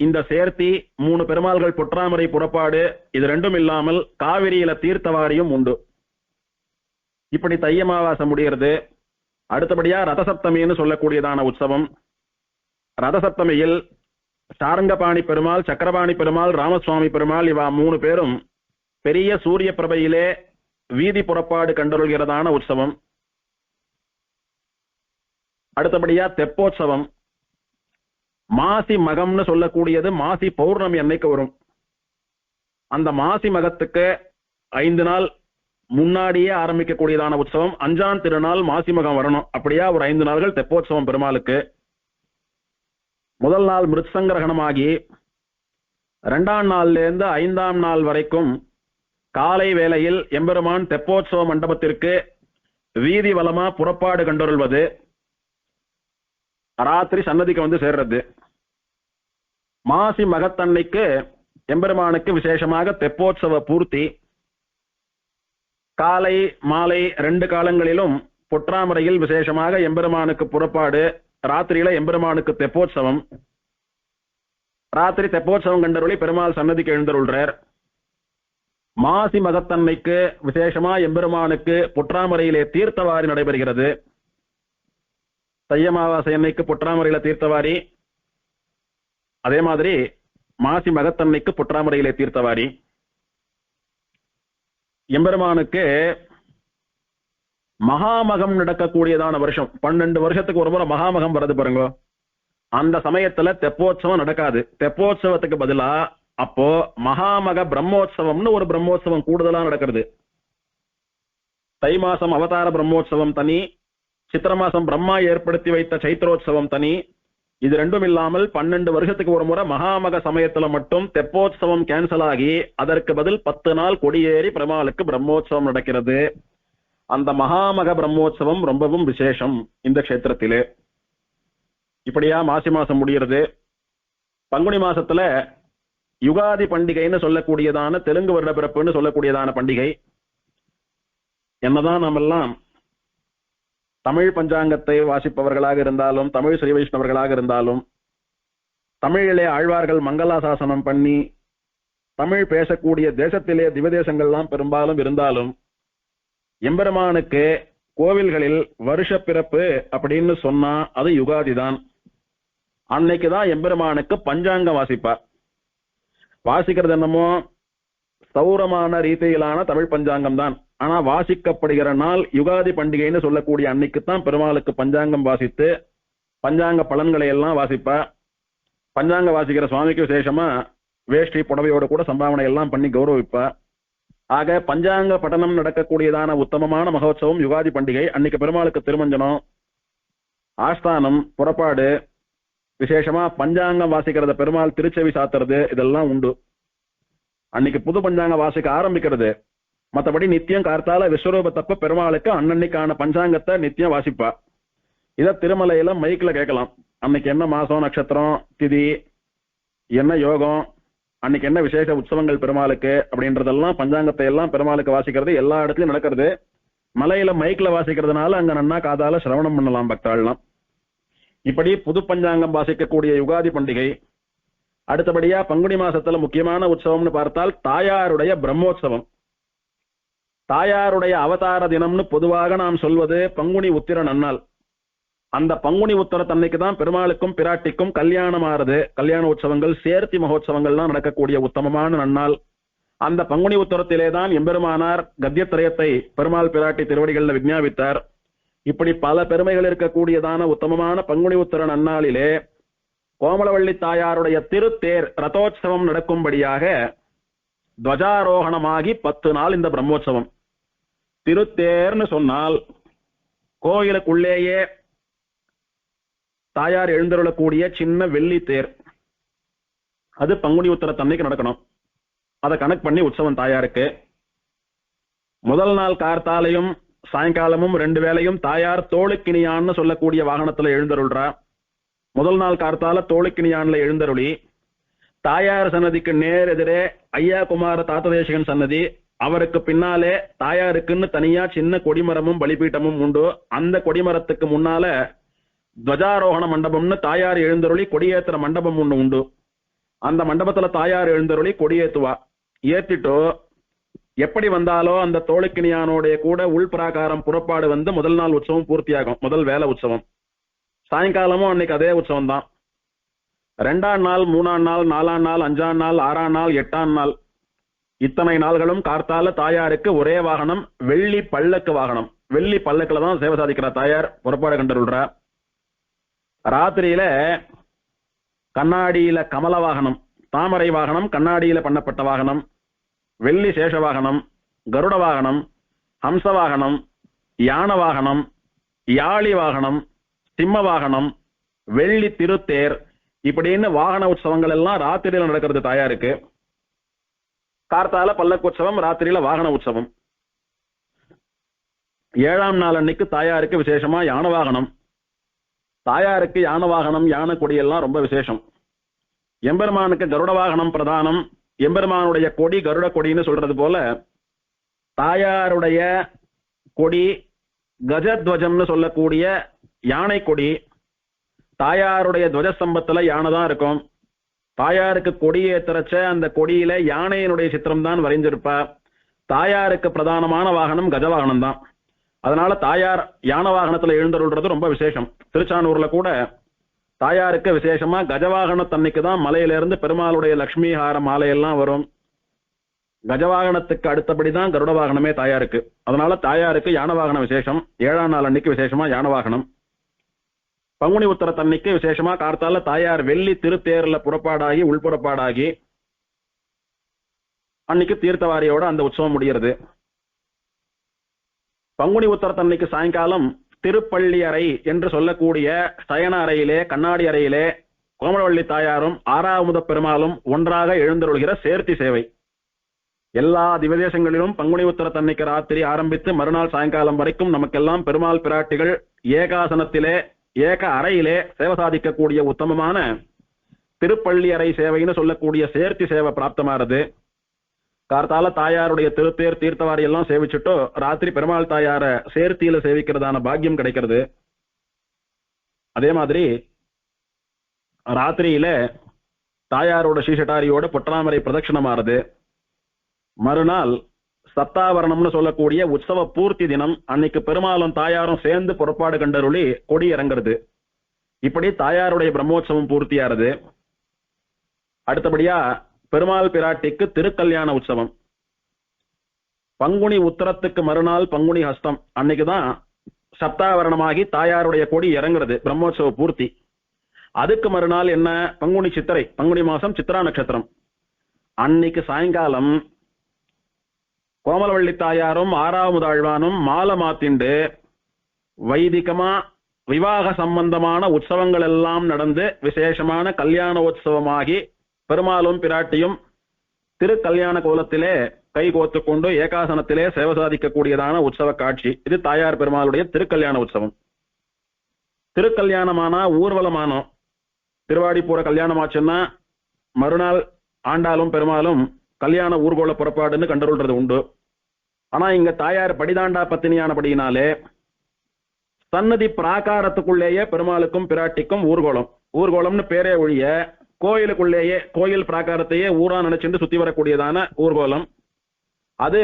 இந்த சேர்த்தி 3 பெருமாள்கள் பொற்றாமரை புறப்பாடு இது ரெண்டும் இல்லாமல் காவிரியில தீர்த்தவாரியும் உண்டு. இப்படி தை அமாவாசை முடிகிறது. அடுத்தபடியா ரதசப்தமின்னு சொல்லக்கூடியதான உற்சவம். ரதசப்தமியில் சாரங்கபாணி பெருமாள், சக்கரபாணி பெருமாள், ராமசுவாமி பெருமாள் இவா 3 பேரும் பெரிய சூரிய பிரபையிலே வீதி புறப்பாடு கண்டருள்கிறதான உற்சவம். அடுத்தபடியா தெப்போற்சவம். மாசி மகம்னு சொல்லக்கூடியது மாசி பௌர்ணமி அன்னைக்கு வரும். அந்த மாசி மகத்துக்கு 5 நாள் முன்னாடியே ஆரம்பிக்கக்கூடியதான உற்சவம். 5ஆம் திருநாள் மாசி மகம் வரணும். அப்படியா ஒரு 5 நாள்கள் தெப்போற்சவம் பெருமாளுக்கு. முதல் நாள் மிருத்சங்கிரகணமாகி 2ஆம் நாள்ல இருந்து 5ஆம் நாள் வரைக்கும் காலை வேளையில் எம்பெருமான் தெப்போற்சவ மண்டபத்திற்கு வீதி வலமா புறப்பாடு கண்டருள்வது. ராத்திரி சன்னதிக்கு வந்து சேர்றது. மாசி மகத்தன்னைக்கு எம்பெருமானுக்கு விசேஷமாக தெப்போற்சவ பூர்த்தி. காலை மாலை 2 காலங்களிலும் பொற்றாமரையில் விசேஷமாக எம்பெருமானுக்கு புறப்பாடு. ராத்திரியில எம்பெருமானுக்கு தெப்போற்சவம். ராத்திரி தெப்போற்சவம் கண்டருளி பெருமாள் சன்னதிக்கு எழுந்தருள்றார். மாசி மகத்தன்னைக்கு விசேஷமா எம்பெருமானுக்கு பொற்றாமரையிலே தீர்த்தவாரி நடைபெறுகிறது. தையமாவாசை அன்னைக்கு பொற்றாமரையில தீர்த்தவாரி, அதே மாதிரி மாசி மகத்தன்னைக்கு பொற்றாமரையிலே தீர்த்தவாரி. எம்பெருமானுக்கு மகாமகம் நடக்கக்கூடியதான வருஷம், 12 வருஷத்துக்கு ஒரு முறை மகாமகம் வருது பாருங்க. அந்த சமயத்துல தெப்போற்சவம் நடக்காது. தெப்போற்சவத்துக்கு பதிலா அப்போ மகாமக பிரம்மோற்சவம்னு ஒரு பிரம்மோற்சவம் கூடுதலா நடக்கிறது. தை மாசம் அவதார பிரம்மோற்சவம் தனி, சித்திர மாசம் பிரம்மா ஏற்படுத்தி வைத்த சைத்திரோற்சவம் தனி. இது ரெண்டும் இல்லாமல் 12 வருஷத்துக்கு ஒரு முறை மகாமக சமயத்துல மட்டும் தெப்போற்சவம் கேன்சல் ஆகி அதற்கு பதில் 10 நாள் கொடியேறி பெருமாளுக்கு பிரம்மோற்சவம் நடக்கிறது. அந்த மகாமக பிரம்மோற்சவம் ரொம்பவும் விசேஷம் இந்த கஷேத்திரத்திலே. இப்படியா மாசி மாசம் முடிகிறது. பங்குனி மாசத்துல யுகாதி பண்டிகைன்னு சொல்லக்கூடியதான தெலுங்கு வருட பிறப்புன்னு சொல்லக்கூடியதான பண்டிகை. என்னதான் நம்ம எல்லாம் தமிழ் பஞ்சாங்கத்தை வாசிப்பவர்களாக இருந்தாலும், தமிழ் ஸ்ரீ வைஷ்ணவர்களாக இருந்தாலும், தமிழிலே ஆழ்வார்கள் மங்களாசாசனம் பண்ணி தமிழ் பேசக்கூடிய தேசத்திலே திவதேசங்கள்லாம் பெரும்பாலும் இருந்தாலும், எம்பெருமானுக்கு கோவில்களில் வருஷ பிறப்பு அப்படின்னு சொன்னா அது யுகாதி தான். அன்னைக்குதான் எம்பெருமானுக்கு பஞ்சாங்கம் வாசிப்பார். வாசிக்கிறது என்னமோ சௌரமான ரீதியிலான தமிழ் பஞ்சாங்கம் தான். ஆனா வாசிக்கப்படுகிற நாள் யுகாதி பண்டிகைன்னு சொல்லக்கூடிய அன்னைக்குத்தான் பெருமாளுக்கு பஞ்சாங்கம் வாசித்து பஞ்சாங்க பலன்களை எல்லாம் வாசிப்பா. பஞ்சாங்க வாசிக்கிற சுவாமிக்கு விசேஷமா வேஷ்டி புடவையோட கூட சம்பாவனை எல்லாம் பண்ணி கௌரவிப்பா. ஆக பஞ்சாங்க பட்டனம் நடக்கக்கூடியதான உத்தமமான மகோத்சவம் யுகாதி பண்டிகை. அன்னைக்கு பெருமாளுக்கு திருமஞ்சனம், ஆஸ்தானம், புறப்பாடு, விசேஷமா பஞ்சாங்கம் வாசிக்கிறத பெருமாள் திருச்செவி சாத்துறது இதெல்லாம் உண்டு. அன்னைக்கு புது பஞ்சாங்கம் வாசிக்க ஆரம்பிக்கிறது. மற்றபடி நித்தியம் கார்த்தால விஸ்வரூப தப்ப பெருமாளுக்கு அன்னன்னைக்கான பஞ்சாங்கத்தை நித்தியம் வாசிப்பா. இத திருமலையில மைக்ல கேட்கலாம். அன்னைக்கு என்ன மாசம், நட்சத்திரம், திதி, என்ன யோகம், அன்னைக்கு என்ன விசேஷ உற்சவங்கள் பெருமாளுக்கு அப்படின்றதெல்லாம் பஞ்சாங்கத்தை எல்லாம் பெருமாளுக்கு வாசிக்கிறது எல்லா இடத்துலயும் நடக்கிறது. மலையில மைக்ல வாசிக்கிறதுனால அங்க நன்னா காதால சிரவணம் பண்ணலாம் பக்தாள்லாம். இப்படி புது பஞ்சாங்கம் வாசிக்கக்கூடிய யுகாதி பண்டிகை. அடுத்தபடியா பங்குனி மாசத்துல முக்கியமான உற்சவம்னு பார்த்தால் தாயாருடைய பிரம்மோற்சவம். தாயாருடைய அவதார தினம்னு பொதுவாக நாம் சொல்வது பங்குனி உத்திர நன்னாள். அந்த பங்குனி உத்திர தன்னைக்கு தான் பெருமாளுக்கும் பிராட்டிக்கும் கல்யாணம் ஆறுது. கல்யாண உற்சவங்கள், சேர்த்தி மகோத்சவங்கள்லாம் நடக்கக்கூடிய உத்தமமான நன்னாள். அந்த பங்குனி உத்தரத்திலே தான் எம்பெருமானார் கத்தியத்திரயத்தை பெருமாள் பிராட்டி திருவடிகளில் விஞ்ஞாபித்தார். இப்படி பல பெருமைகள் இருக்கக்கூடியதான உத்தமமான பங்குனி உத்திர நன்னாளிலே கோமலவள்ளி தாயாருடைய திருத்தேர் ரதோற்சவம் நடக்கும்படியாக துவஜாரோகணமாகி 10 நாள் இந்த பிரம்மோற்சவம். திருத்தேர்னு சொன்னால் கோயிலுக்குள்ளேயே தாயார் எழுந்தருளக்கூடிய சின்ன வெள்ளி தேர். அது பங்குனி உத்திர தன்னைக்கு நடக்கணும். அதை கணக்கு பண்ணி உற்சவம் தாயாருக்கு. முதல் நாள் கார்த்தாலையும் சாயங்காலமும் 2 வேளையும் தாயார் தோளுக்கிணியான்னு சொல்லக்கூடிய வாகனத்துல எழுந்தருள்றா. முதல் நாள் கார்த்தால தோளுக்கிணியான்ல எழுந்தருளி தாயார் சன்னதிக்கு நேர் எதிரே ஐயா குமார தாத்ததேசகன் சன்னதி, அவருக்கு பின்னாலே தாயாருக்குன்னு தனியா சின்ன கொடிமரமும் பலிபீட்டமும் உண்டு. அந்த கொடிமரத்துக்கு முன்னால துவஜாரோகண மண்டபம்னு தாயார் எழுந்தருளி கொடியேற்றுற மண்டபம் ஒண்ணு உண்டு. அந்த மண்டபத்துல தாயார் எழுந்தருளி கொடியேத்துவா. ஏத்திட்டோ எப்படி வந்தாலோ அந்த தோளுக்கிணியானோடைய கூட உள்பிராகாரம் புறப்பாடு வந்து முதல் நாள் உற்சவம் பூர்த்தியாகும். முதல் வேலை உற்சவம். சாயங்காலமும் அன்னைக்கு அதே உற்சவம் தான். 2ஆம் நாள், 3ஆம் நாள், 4ஆம் நாள், 5ஆம் நாள், 6ஆம் நாள், 8ஆம் நாள், இத்தனை நாள்களும் கார்த்தால தாயாருக்கு ஒரே வாகனம், வெள்ளி பல்லக்கு வாகனம். வெள்ளி பல்லக்குல தான் சேவை சாதிக்கிற தாயார் புறப்பாடு கண்டருள்றா. ராத்திரியில கண்ணாடியில கமல வாகனம், தாமரை வாகனம், கண்ணாடியில பண்ணப்பட்ட வாகனம், வெள்ளி சேஷ வாகனம், கருட வாகனம், ஹம்ச வாகனம், யான வாகனம், யாழி வாகனம், சிம்ம வாகனம், வெள்ளி திருத்தேர், இப்படின்னு வாகன உற்சவங்கள் எல்லாம் ராத்திரியில நடக்கிறது தாயாருக்கு. கார்த்தால பல்லக்கு உற்சவம், ராத்திரியில வாகன உற்சவம். 7ஆம் நாள் அன்னைக்கு தாயாருக்கு விசேஷமா யான வாகனம். தாயாருக்கு யான வாகனம், யானை கொடியெல்லாம் ரொம்ப விசேஷம். எம்பெருமானுக்கு கருட வாகனம் பிரதானம். எம்பெருமானுடைய கொடி கருட கொடின்னு சொல்றது போல தாயாருடைய கொடி கஜத்வஜம்னு சொல்லக்கூடிய யானை கொடி. தாயாருடைய துவஜஸ்தம்பத்துல யானை தான் இருக்கும். தாயாருக்கு கொடியை திறச்ச அந்த கொடியில யானையினுடைய சித்திரம் தான் வரைஞ்சிருப்பா. தாயாருக்கு பிரதானமான வாகனம் கஜவாகனம் தான். அதனால தாயார் யான வாகனத்துல எழுந்தருள்றது ரொம்ப விசேஷம். திருச்சானூர்ல கூட தாயாருக்கு விசேஷமா கஜவாகனத்தன்னைக்கு தான் மலையிலிருந்து பெருமாளுடைய லட்சுமி ஹார மாலையெல்லாம் வரும். கஜவாகனத்துக்கு அடுத்தபடிதான் கருட வாகனமே தாயாருக்கு. அதனால தாயாருக்கு யான வாகனம் விசேஷம். 7ஆம் நாள் அன்னைக்கு விசேஷமா யான வாகனம். பங்குனி உத்தரத்தன்னைக்கு விசேஷமா கார்த்தால தாயார் வெள்ளி திருத்தேர்ல புறப்பாடாகி உள்புறப்பாடாகி அன்னைக்கு தீர்த்தவாரியோட அந்த உற்சவம் முடிகிறது. பங்குனி உத்தரத்தன்னைக்கு சாயங்காலம் திருப்பள்ளி அறை என்று சொல்லக்கூடிய சயன அறையிலே, கண்ணாடி அறையிலே கோமலவள்ளி தாயாரும் ஆறாவமுத பெருமாளும் ஒன்றாக எழுந்தருள்கிற சேர்த்தி சேவை. எல்லா திவதேசங்களிலும் பங்குனி உத்தரத்தன்னைக்கு ராத்திரி ஆரம்பித்து மறுநாள் சாயங்காலம் வரைக்கும் நமக்கெல்லாம் பெருமாள் பிராட்டிகள் ஏகாசனத்திலே ஏக அறையிலே சேவை சாதிக்கக்கூடிய உத்தமமான திருப்பள்ளி அறை சேவைன்னு சொல்லக்கூடிய சேர்த்தி சேவை பிராப்தமானது. கார்த்தால தாயாருடைய திருத்தேர் தீர்த்தவாரி எல்லாம் சேவிச்சுட்டோ ராத்திரி பெருமாள் தாயார சேர்த்தியில சேவிக்கிறதான பாக்கியம் கிடைக்கிறது. அதே மாதிரி ராத்திரியில தாயாரோட ஸ்ரீசட்டாரியோட பொற்றாமரை பிரதட்சணமாறுது. மறுநாள் சப்தாவரணம்னு சொல்லக்கூடிய உற்சவ பூர்த்தி தினம். அன்னைக்கு பெருமாளும் தாயாரும் சேர்ந்து புறப்பாடு கண்டருளி கொடி இறங்குறது. இப்படி தாயாருடைய பிரம்மோற்சவம் பூர்த்தியாருது. அடுத்தபடியா பெருமாள் பிராட்டிக்கு திருக்கல்யாண உற்சவம். பங்குனி உத்தரத்துக்கு மறுநாள் பங்குனி ஹஸ்தம். அன்னைக்குதான் சப்தாவரணமாகி தாயாருடைய கொடி இறங்குறது, பிரம்மோற்சவ பூர்த்தி. அதுக்கு மறுநாள் என்ன? பங்குனி சித்திரை, பங்குனி மாசம் சித்ரா நட்சத்திரம். அன்னைக்கு சாயங்காலம் கோமலவள்ளி தாயாரும் ஆறாவமுதாழ்வானும் மாலை மாத்திண்டு வைதிகமா விவாக சம்பந்தமான உற்சவங்கள் எல்லாம் நடந்து விசேஷமான கல்யாண உற்சவமாகி பெருமாளும் பிராட்டியும் திருக்கல்யாண கோலத்திலே கை கோத்து கொண்டு ஏகாசனத்திலே சேவை சாதிக்கக்கூடியதான உற்சவ காட்சி. இது தாயார் பெருமாளுடைய திருக்கல்யாண உற்சவம். திருக்கல்யாணமானா ஊர்வலமானோம். திருவாடிப்பூர கல்யாணமாச்சுன்னா மறுநாள் ஆண்டாலும் பெருமாளும் கல்யாண ஊர்கோல புறப்பாடுன்னு கண்டருள்றது உண்டு. ஆனா இங்க தாயார் படிதாண்டா பத்தினியானபடியினாலே சன்னதி பிராகாரத்துக்குள்ளேயே பெருமாளுக்கும் பிராட்டிக்கும் ஊர்கோலம். ஊர்கோலம்னு பேரே ஒழிய கோயிலுக்குள்ளேயே கோயில் பிராகாரத்தையே ஊரா நினைச்சுட்டு சுத்தி வரக்கூடியதான ஊர்கோலம். அது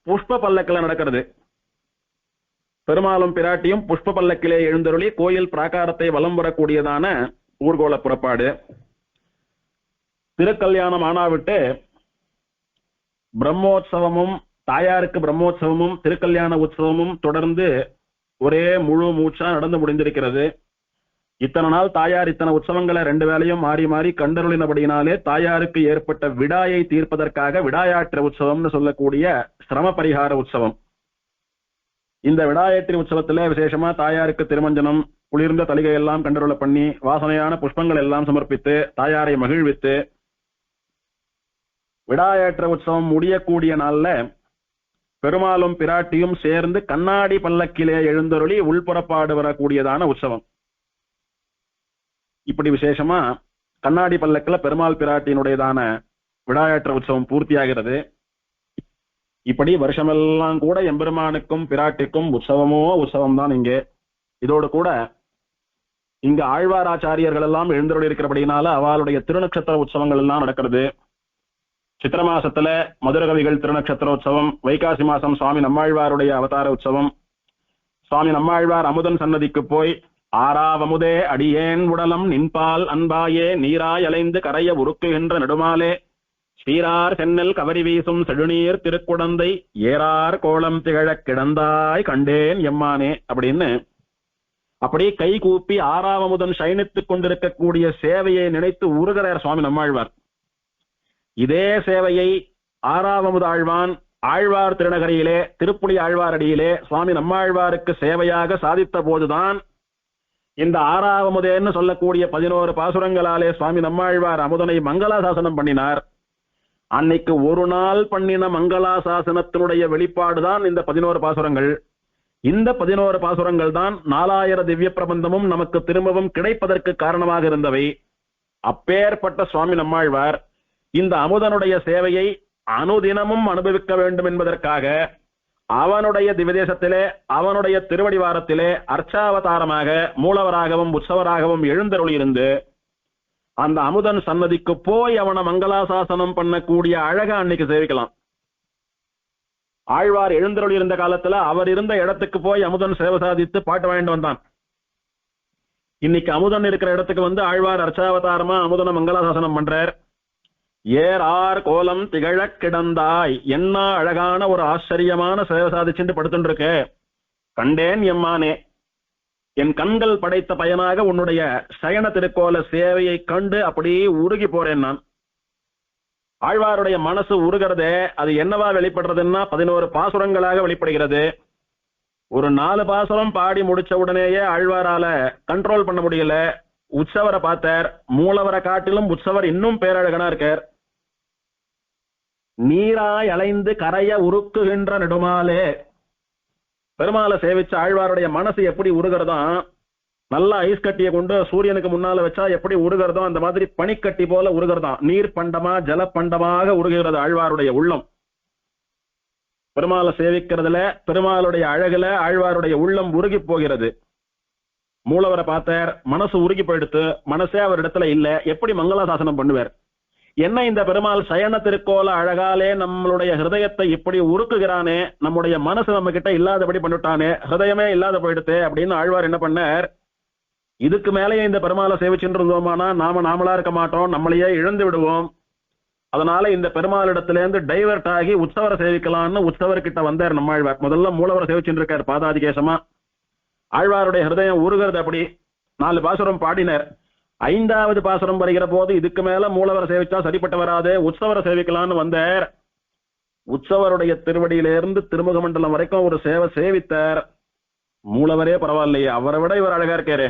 புஷ்ப பல்லக்கில நடக்கிறது. பெருமாளும் பிராட்டியும் புஷ்ப பல்லக்கிலே எழுந்தருளி கோயில் பிராகாரத்தை வலம் வரக்கூடியதான ஊர்கோல புறப்பாடு. திருக்கல்யாணம் ஆனாவிட்டு பிரம்மோற்சவமும் தாயாருக்கு பிரம்மோற்சவமும் திருக்கல்யாண உற்சவமும் தொடர்ந்து ஒரே முழு மூச்சா நடந்து முடிந்திருக்கிறது. இத்தனை நாள் தாயார் இத்தனை உற்சவங்களை 2 வேளையும் மாறி மாறி கண்டருளினபடியினாலே தாயாருக்கு ஏற்பட்ட விடாயை தீர்ப்பதற்காக விடாயாற்ற உற்சவம்னு சொல்லக்கூடிய சிரம பரிகார உற்சவம். இந்த விடாயத்திரி உற்சவத்துல விசேஷமா தாயாருக்கு திருமஞ்சனம், குளிர்ந்த தலிகை எல்லாம் கண்டருள பண்ணி வாசனையான புஷ்பங்கள் எல்லாம் சமர்ப்பித்து தாயாரை மகிழ்வித்து விடாயற்ற உற்சவம் முடியக்கூடிய நாள்ல பெருமாளும் பிராட்டியும் சேர்ந்து கண்ணாடி பல்லக்கிலே எழுந்தருளி உள்புறப்பாடு வரக்கூடியதான உற்சவம். இப்படி விசேஷமா கண்ணாடி பல்லக்கில் பெருமாள் பிராட்டியினுடையதான விடாயற்ற உற்சவம் பூர்த்தியாகிறது. இப்படி வருஷமெல்லாம் கூட எம்பெருமானுக்கும் பிராட்டிக்கும் உற்சவமோ உற்சவம் தான் இங்கே. இதோடு கூட இங்க ஆழ்வாராச்சாரியர்கள் எல்லாம் எழுந்தருளி இருக்கிறபடினால அவளுடைய திருநட்சத்திர உற்சவங்கள் எல்லாம் நடக்கிறது. சித்திர மாசத்துல மதுரகவிகள் திருநட்சத்திர உற்சவம், வைகாசி மாசம் சுவாமி நம்மாழ்வாருடைய அவதார உற்சவம். சுவாமி நம்மாழ்வார் அமுதன் சன்னதிக்கு போய் ஆறாவமுதே அடியேன் உடலம் நின்பால் அன்பாயே நீராய் அலைந்து கரைய உருக்குகின்ற நெடுமாலே ஸ்ரீரார் சென்னல் கவரி வீசும் செழுநீர் திருக்குடந்தை ஏறார் கோலம் திகழக் கிடந்தாய் கண்டேன் எம்மானே அப்படின்னு அப்படி கை கூப்பி ஆறாவமுதன் சயனித்துக் கொண்டிருக்கக்கூடிய சேவையை நினைத்து உருகிறார் சுவாமி நம்மாழ்வார். இதே சேவையை ஆறாவமுதாழ்வான் ஆழ்வார் திருநகரியிலே திருப்புலி ஆழ்வாரடியிலே சுவாமி நம்மாழ்வாருக்கு சேவையாக சாதித்த போதுதான் இந்த ஆறாவமுதேன்னு சொல்லக்கூடிய 11 பாசுரங்களாலே சுவாமி நம்மாழ்வார் அமுதனை மங்களாசாசனம் பண்ணினார். அன்னைக்கு ஒரு நாள் பண்ணின மங்களாசாசனத்தினுடைய வெளிப்பாடுதான் இந்த 11 பாசுரங்கள். இந்த 11 பாசுரங்கள் தான் 4000 திவ்ய பிரபந்தமும் நமக்கு திரும்பவும் கிடைப்பதற்கு காரணமாக இருந்தவை. அப்பேற்பட்ட சுவாமி நம்மாழ்வார் இந்த அமுதனுடைய சேவையை அனுதினமும் அனுபவிக்க வேண்டும் என்பதற்காக அவனுடைய திவ்யதேசத்திலே அவனுடைய திருவடிவாரத்திலே அர்ச்சாவதாரமாக மூலவராகவும் உற்சவராகவும் எழுந்தருளியிருந்து அந்த அமுதன் சன்னதிக்கு போய் அவனை மங்களாசாசனம் பண்ணக்கூடிய அழக அன்னைக்கு சேவிக்கலாம். ஆழ்வார் எழுந்தருளி இருந்த காலத்துல அவர் இருந்த இடத்துக்கு போய் அமுதன் சேவை சாதித்து பாட்டு வாங்கிட்டு வந்தான். இன்னைக்கு அமுதன் இருக்கிற இடத்துக்கு வந்து ஆழ்வார் அர்ச்சாவதாரமா அமுதன மங்களாசாசனம் பண்றார். ஏர் ஆர் கோலம் திகழ கிடந்தாய், என்ன அழகான ஒரு ஆச்சரியமான சேவை சாதிச்சுட்டு படுத்துட்டு இருக்க. கண்டேன் எம்மானே, என் கண்கள் படைத்த பயனாக உன்னுடைய சயன திருக்கோல சேவையை கண்டு அப்படியே உருகி போறேன் நான். ஆழ்வாருடைய மனசு உருகிறதே, அது என்னவா வெளிப்படுறதுன்னா 11 பாசுரங்களாக வெளிப்படுகிறது. ஒரு 4 பாசுரம் பாடி முடிச்ச உடனேயே ஆழ்வாரால கண்ட்ரோல் பண்ண முடியல. உற்சவரை பார்த்தார். மூலவரை காட்டிலும் உற்சவர் இன்னும் பேரழகனா இருக்கார். நீராய் அலைந்து கரைய உருக்குகின்ற நெடுமாலே, பெருமாளை சேவிச்ச ஆழ்வாருடைய மனசு எப்படி உருகிறதா, நல்லா ஐஸ் கட்டியை கொண்டு சூரியனுக்கு முன்னால வச்சா எப்படி உருகிறதோ அந்த மாதிரி பனிக்கட்டி போல உருகிறதாம். நீர் பண்டமா ஜல பண்டமாக உருகிறது ஆழ்வாருடைய உள்ளம். பெருமாளை சேவிக்கிறதுல பெருமாளுடைய அழகுல ஆழ்வாருடைய உள்ளம் உருகி போகிறது. மூலவரை பார்த்தார், மனசு உருகி போயிடுத்து. மனசே அவர் இடத்துல இல்ல. எப்படி மங்களாசாசனம் பண்ணுவார்? என்ன இந்த பெருமாள் சயன திருக்கோல அழகாலே நம்மளுடைய ஹிருதயத்தை இப்படி உருக்குகிறானே, நம்முடைய மனசு நம்ம கிட்ட இல்லாதபடி பண்ணிட்டானே, ஹிருதயமே இல்லாத போயிடுத்து அப்படின்னு ஆழ்வார் என்ன பண்ணார், இதுக்கு மேலேயே இந்த பெருமாளை சேவிச்சுட்டு இருந்தோமானா நாமளா இருக்க மாட்டோம், நம்மளையே இழந்து விடுவோம். அதனால இந்த பெருமாளிடத்திலேருந்து டைவர்ட் ஆகி உற்சவரை சேவிக்கலாம்னு உற்சவர்கிட்ட வந்தார் நம்மாழ்வார். முதல்ல மூலவரை சேவிச்சுட்டு இருக்கார் பாதாதிகேசமா. ஆழ்வாருடைய ஹிருதயம் உருகிறது. அப்படி 4 பாசுரம் பாடினர். 5வது பாசுரம் வருகிற போது இதுக்கு மேல மூலவரை சேவிச்சா சரிப்பட்டு வராது, உற்சவரை சேவிக்கலான்னு வந்தார். உற்சவருடைய திருவடியிலிருந்து திருமுக மண்டலம் வரைக்கும் ஒரு சேவை சேவித்தார். மூலவரே பரவாயில்லையே, அவரை விட இவர் அழகா இருக்காரு,